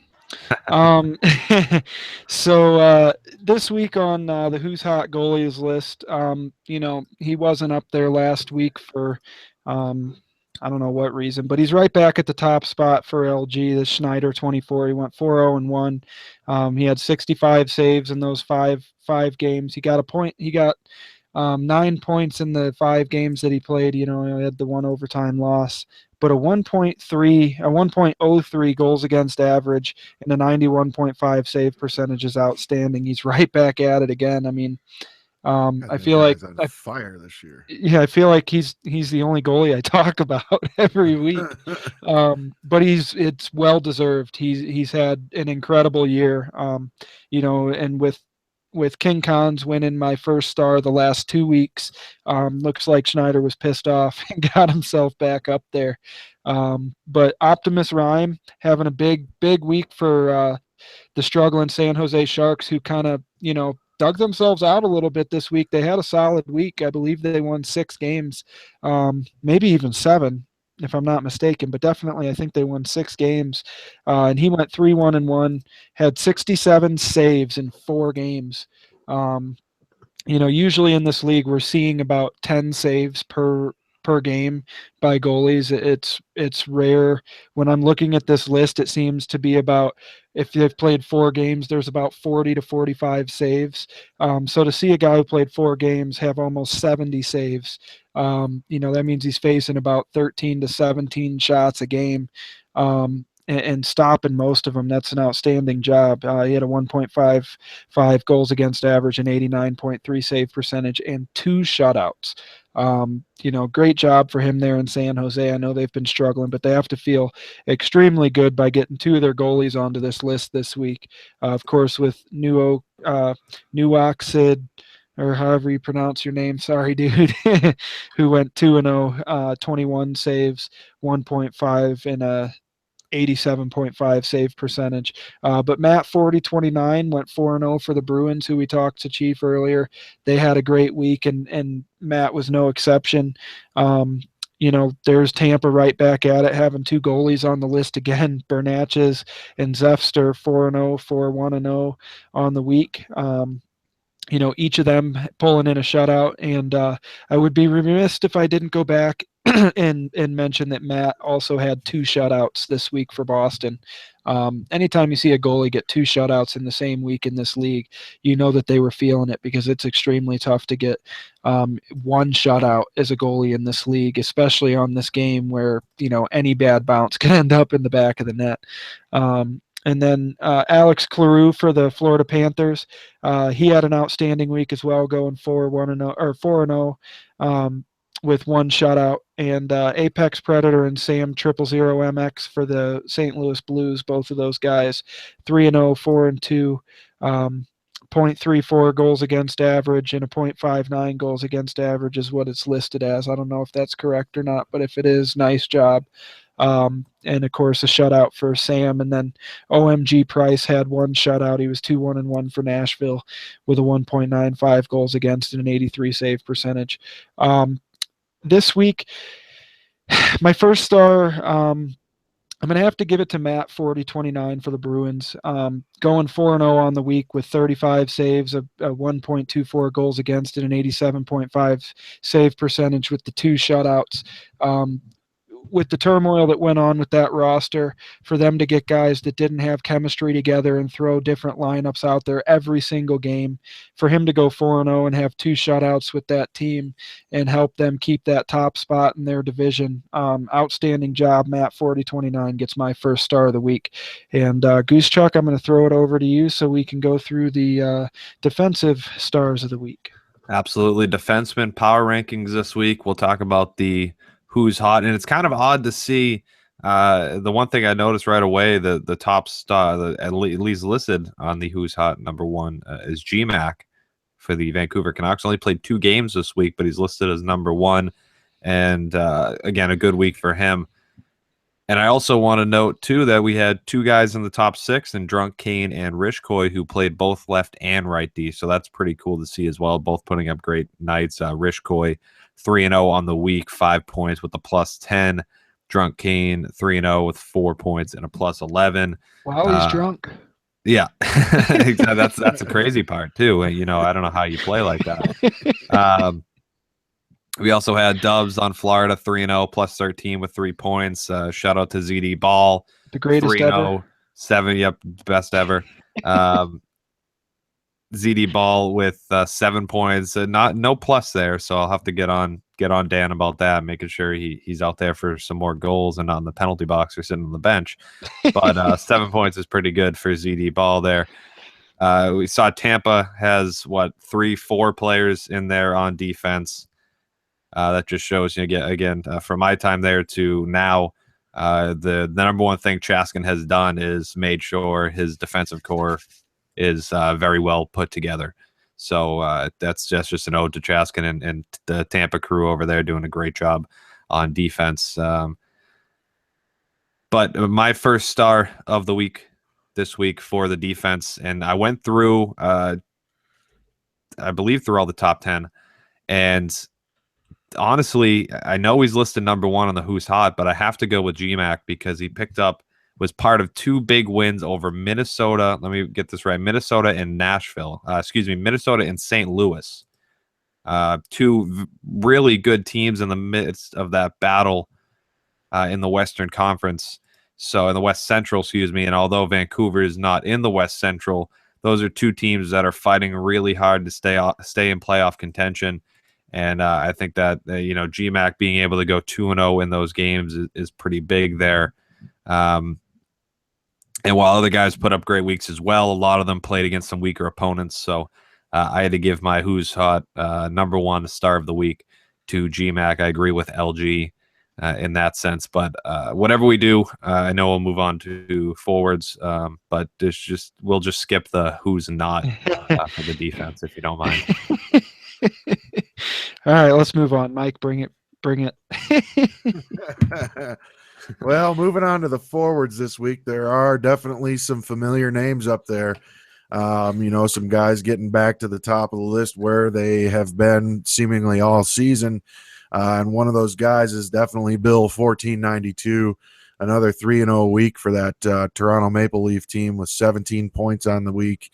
So this week on the Who's Hot Goalies list, he wasn't up there last week for I don't know what reason, but he's right back at the top spot for LG. This Schneider, 24. He went 4-0-1. He had 65 saves in those five games. He got a point. He got 9 points in the 5 games that he played. He had the 1 overtime loss, but a 1.03 goals against average and a 91.5 save percentage is outstanding. He's right back at it again. I mean, I feel like fire this year. Yeah, I feel like he's the only goalie I talk about every week. But it's well deserved. He's had an incredible year. And with King Cons winning my first star the last 2 weeks, looks like Schneider was pissed off and got himself back up there. But Optimus Rhyme having a big week for the struggling San Jose Sharks, who kind of dug themselves out a little bit this week. They had a solid week. I believe they won 6 games, maybe even 7 if I'm not mistaken, but definitely I think they won 6 games. And he went 3-1-1, had 67 saves in 4 games. Usually in this league we're seeing about 10 saves per per game by goalies. It's rare. When I'm looking at this list, it seems to be about, if they've played 4 games, there's about 40 to 45 saves. So to see a guy who played 4 games have almost 70 saves, that means he's facing about 13 to 17 shots a game. And stopping most of them. That's an outstanding job. He had a 1.55 goals against average, and 89.3 save percentage, and 2 shutouts. Great job for him there in San Jose. I know they've been struggling, but they have to feel extremely good by getting 2 of their goalies onto this list this week. Of course, with Nuoxid, or however you pronounce your name, sorry, dude, who went 2-0, 21 saves, 1.5, and a 87.5 save percentage. But Matt 4029 went 4-0 for the Bruins, who we talked to Chief earlier. They had a great week, and Matt was no exception. There's Tampa right back at it, having 2 goalies on the list again, Bernatchez and Zefster, 4-0, 4-1-0 on the week. Each of them pulling in a shutout. And I would be remiss if I didn't go back and mention that Matt also had 2 shutouts this week for Boston. Anytime you see a goalie get 2 shutouts in the same week in this league, you know that they were feeling it, because it's extremely tough to get 1 shutout as a goalie in this league, especially on this game where, any bad bounce can end up in the back of the net. And then Alex Cleroux for the Florida Panthers, he had an outstanding week as well, going 4-0 with 1 shutout. And Apex Predator and Sam 000MX for the St. Louis Blues, both of those guys, 3-0, 4-2, 0.34 goals against average, and a 0.59 goals against average is what it's listed as. I don't know if that's correct or not, but if it is, nice job. And of course a shutout for Sam. And then OMG Price had 1 shutout. He was 2-1-1 for Nashville with a 1.95 goals against and an 83 save percentage. This week, my first star, I'm going to have to give it to Matt 4029 for the Bruins. Going 4-0 on the week with 35 saves, a 1.24 goals against, and an 87.5 save percentage with the 2 shutouts. With the turmoil that went on with that roster, for them to get guys that didn't have chemistry together and throw different lineups out there every single game, for him to go 4-0 and have 2 shutouts with that team and help them keep that top spot in their division. Outstanding job. Matt 4029 gets my first star of the week. And Goose Chuck, I'm going to throw it over to you so we can go through the defensive stars of the week. Absolutely. Defenseman power rankings this week. We'll talk about the who's hot, and it's kind of odd to see. The one thing I noticed right away, the top star, at least listed on the who's hot number 1 is GMAC for the Vancouver Canucks. Only played 2 games this week, but he's listed as number 1, and again, a good week for him. And I also want to note too that we had 2 guys in the top 6, and Drunk Kane and Rishkoy, who played both left and right D. So that's pretty cool to see as well. Both putting up great nights. Rishkoy 3-0 on the week, 5 points with a +10. Drunk Kane 3-0 with 4 points and a +11. Wow, he's drunk. Yeah, that's a crazy part too. I don't know how you play like that. We also had Dubs on Florida 3-0 +13 with 3 points. Shout out to ZD Ball, the greatest 3-0, ever. 7, yep, best ever. ZD Ball with 7 points, no plus there, so I'll have to get on Dan about that, making sure he's out there for some more goals and not in the penalty box or sitting on the bench. But 7 points is pretty good for ZD Ball there. We saw Tampa has 3-4 players in there on defense. That just shows, again, from my time there to now, the number one thing Chaskin has done is made sure his defensive core is very well put together. So that's just an ode to Chaskin and the Tampa crew over there doing a great job on defense. But my first star of the week this week for the defense, and I went through, I believe, through all the top 10, and honestly, I know he's listed number 1 on the Who's Hot, but I have to go with GMAC because he was part of 2 big wins over Minnesota. Let me get this right. Minnesota and Nashville. Minnesota and St. Louis. Two really good teams in the midst of that battle in the Western Conference. So in the West Central, excuse me. And although Vancouver is not in the West Central, those are two teams that are fighting really hard to stay in playoff contention. And I think that GMAC being able to go 2-0 in those games is pretty big there. And while other guys put up great weeks as well, a lot of them played against some weaker opponents. So I had to give my Who's Hot number one star of the week to GMAC. I agree with LG in that sense. But whatever we do, I know we'll move on to forwards. But we'll just skip the who's not for the defense, if you don't mind. All right, let's move on. Mike, bring it. Well, moving on to the forwards this week, there are definitely some familiar names up there. Some guys getting back to the top of the list where they have been seemingly all season. And one of those guys is definitely Bill 1492, another 3-0 week for that Toronto Maple Leaf team with 17 points on the week.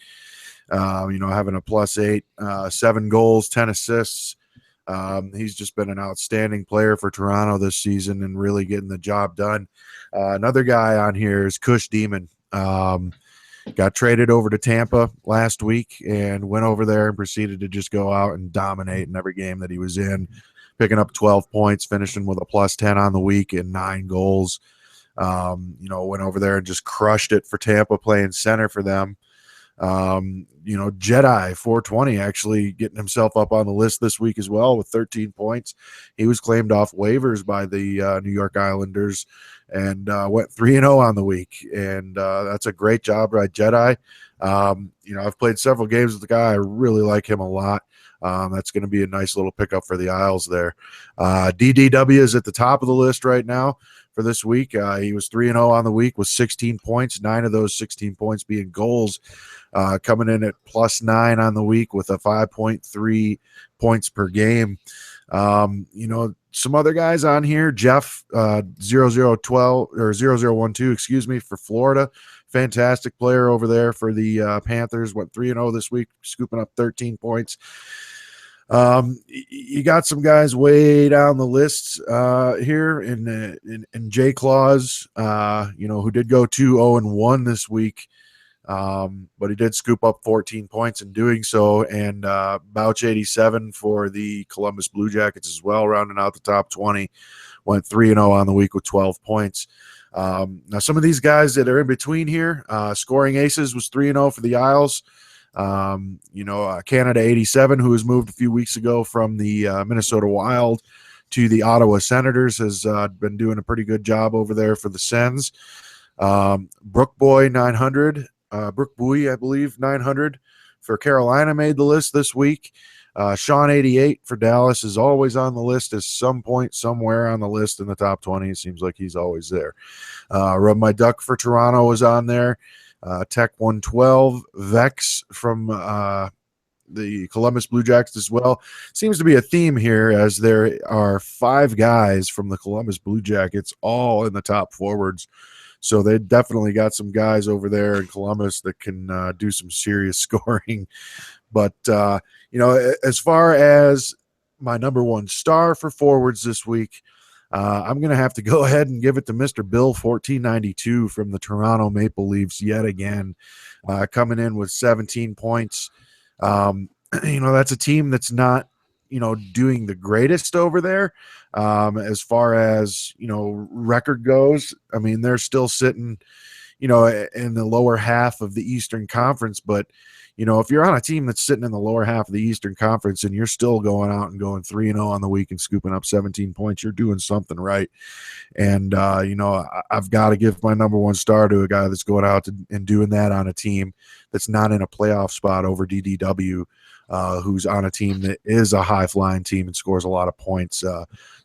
Having a +8, 7 goals, 10 assists. He's just been an outstanding player for Toronto this season and really getting the job done. Another guy on here is Cush Demon. Got traded over to Tampa last week and went over there and proceeded to just go out and dominate in every game that he was in, picking up 12 points, finishing with a +10 on the week and 9 goals. Went over there and just crushed it for Tampa, playing center for them. Jedi 420 actually getting himself up on the list this week as well with 13 points. He was claimed off waivers by the New York Islanders and went 3-0 on the week. And that's a great job by Jedi. I've played several games with the guy. I really like him a lot. That's going to be a nice little pickup for the Isles there. DDW is at the top of the list right now for this week. He was 3-0 on the week with 16 points, 9 of those 16 points being goals, coming in at +9 on the week with a 5.3 points per game. Some other guys on here, Jeff 0012 or 0012, excuse me, for Florida. Fantastic player over there for the Panthers. Went 3-0 this week, scooping up 13 points. You got some guys way down the list here in J Claus, who did go 2-0-1 this week, but he did scoop up 14 points in doing so. And Bouch 87 for the Columbus Blue Jackets as well, rounding out the top 20, went 3-0 on the week with 12 points. Now some of these guys that are in between here, scoring aces was 3-0 for the Isles. Canada 87, who was moved a few weeks ago from the Minnesota Wild to the Ottawa Senators, has been doing a pretty good job over there for the Sens. Brook Boy 900, Brook Boy, I believe 900 for Carolina made the list this week. Sean 88 for Dallas is always on the list at some point somewhere on the list in the top 20. It seems like he's always there. Rub My Duck for Toronto was on there. Tech 112, Vex from the Columbus Blue Jackets as well. Seems to be a theme here as there are 5 guys from the Columbus Blue Jackets all in the top forwards. So they definitely got some guys over there in Columbus that can do some serious scoring. But, as far as my number one star for forwards this week, I'm going to have to go ahead and give it to Mr. Bill 1492 from the Toronto Maple Leafs yet again, coming in with 17 points. That's a team that's not, doing the greatest over there as far as, record goes. I mean, they're still sitting, in the lower half of the Eastern Conference, but if you're on a team that's sitting in the lower half of the Eastern Conference and you're still going out and going 3-0 on the week and scooping up 17 points, you're doing something right. And, I've got to give my number one star to a guy that's going out and doing that on a team that's not in a playoff spot over DDW, who's on a team that is a high-flying team and scores a lot of points.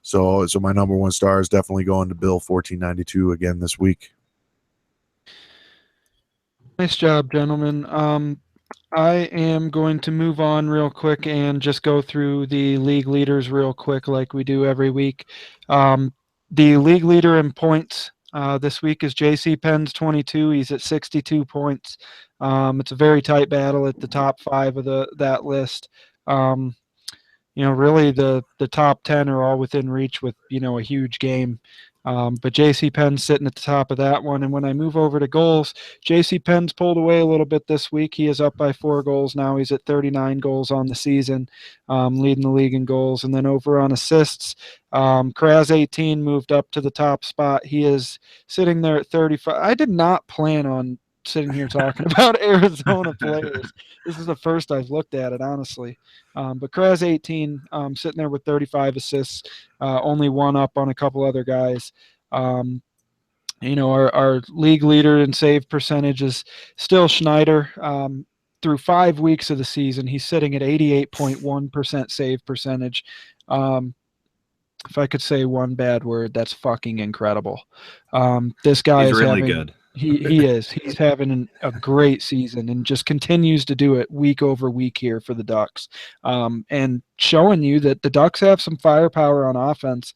So my number one star is definitely going to Bill 1492 again this week. Nice job, gentlemen. I am going to move on real quick and just go through the league leaders real quick like we do every week. The league leader in points this week is JC Penn's 22. He's at 62 points. It's a very tight battle at the top 5 of that list. really the top 10 are all within reach with, a huge game. But J.C. Penn's sitting at the top of that one. And when I move over to goals, J.C. Penn's pulled away a little bit this week. He is up by 4 goals now. He's at 39 goals on the season, leading the league in goals. And then over on assists, Kraz 18 moved up to the top spot. He is sitting there at 35. I did not plan on sitting here talking about Arizona players. This is the first I've looked at it, honestly. But Kraz 18 sitting there with 35 assists, only one up on a couple other guys. Our league leader in save percentage is still Schneider. Through 5 weeks of the season, he's sitting at 88.1% save percentage. If I could say one bad word, that's fucking incredible. This guy is really good. He is. He's having a great season and just continues to do it week over week here for the Ducks, and showing you that the Ducks have some firepower on offense.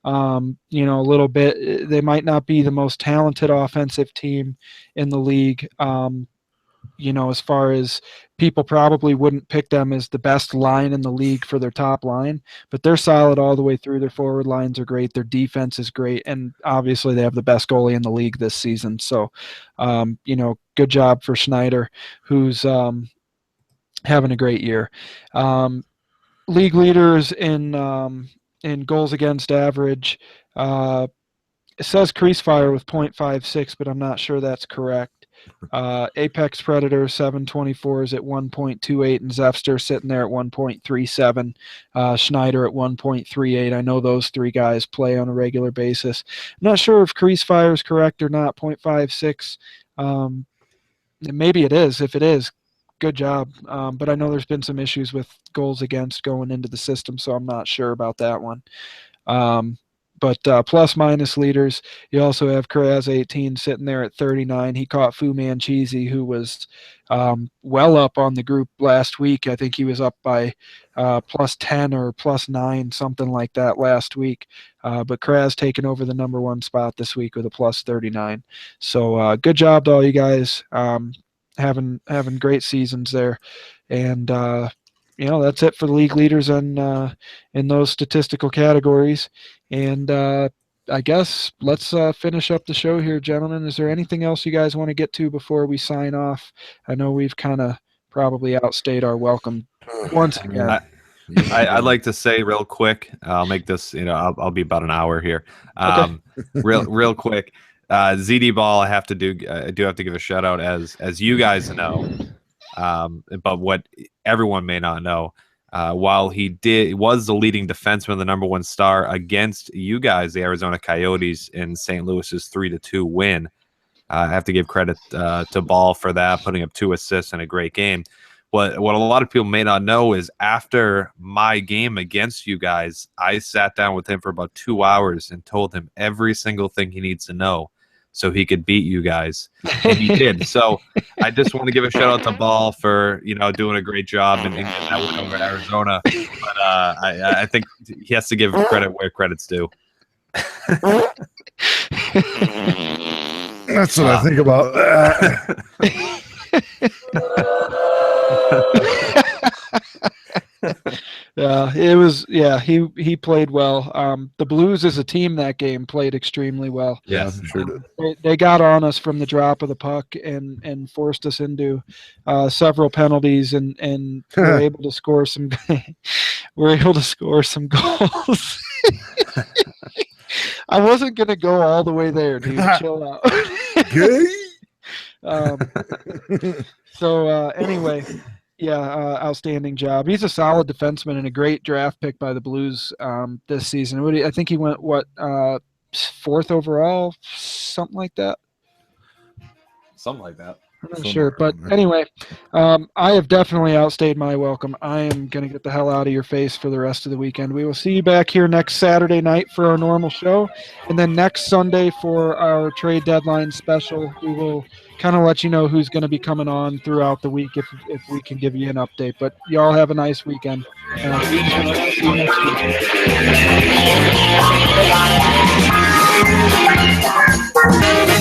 A little bit. They might not be the most talented offensive team in the league. As far as people probably wouldn't pick them as the best line in the league for their top line, but they're solid all the way through. Their forward lines are great. Their defense is great. And obviously they have the best goalie in the league this season. So, good job for Schneider, who's having a great year. League leaders in goals against average. It says Creasefire with .56, but I'm not sure that's correct. Apex Predator 724 is at 1.28, and Zepster sitting there at 1.37. Schneider at 1.38. I know those 3 guys play on a regular basis. I'm not sure if Creasefire is correct or not. .56. Maybe it is. If it is, good job. But I know there's been some issues with goals against going into the system, so I'm not sure about that one. But plus minus leaders, you also have Kraz 18 sitting there at 39. He caught Fu Mancheesy, who was well up on the group last week. I think he was up by plus 10 or plus 9, something like that last week. But Kraz taking over the number 1 spot this week with a plus 39. So good job to all you guys, having great seasons there. And that's it for the league leaders in those statistical categories. And I guess let's finish up the show here, gentlemen. Is there anything else you guys want to get to before we sign off? I know we've kind of probably outstayed our welcome once again. I'd like to say real quick, I'll make this, I'll be about an hour here. Okay. real quick. ZD Ball, I do have to give a shout out as you guys know. But what everyone may not know, while he was the leading defenseman, the number 1 star against you guys, the Arizona Coyotes, in St. Louis's 3-2 win. I have to give credit to Ball for that, putting up 2 assists in a great game. What a lot of people may not know is after my game against you guys, I sat down with him for about 2 hours and told him every single thing he needs to know so he could beat you guys, and he did. So I just want to give a shout out to Ball for doing a great job and getting that win over Arizona. But I think he has to give credit where credit's due. That's what I think about that. He played well. The Blues as a team that game played extremely well. Yeah, sure did. They got on us from the drop of the puck and forced us into several penalties and were able to score some goals. I wasn't gonna go all the way there, dude. Chill out. Anyway, outstanding job. He's a solid defenseman and a great draft pick by the Blues this season. I think he went 4th overall, something like that. Something like that. I'm not sure, but anyway, I have definitely outstayed my welcome. I am going to get the hell out of your face for the rest of the weekend. We will see you back here next Saturday night for our normal show, and then next Sunday for our trade deadline special. We will kind of let you know who's going to be coming on throughout the week if we can give you an update. But y'all have a nice weekend. See you next week.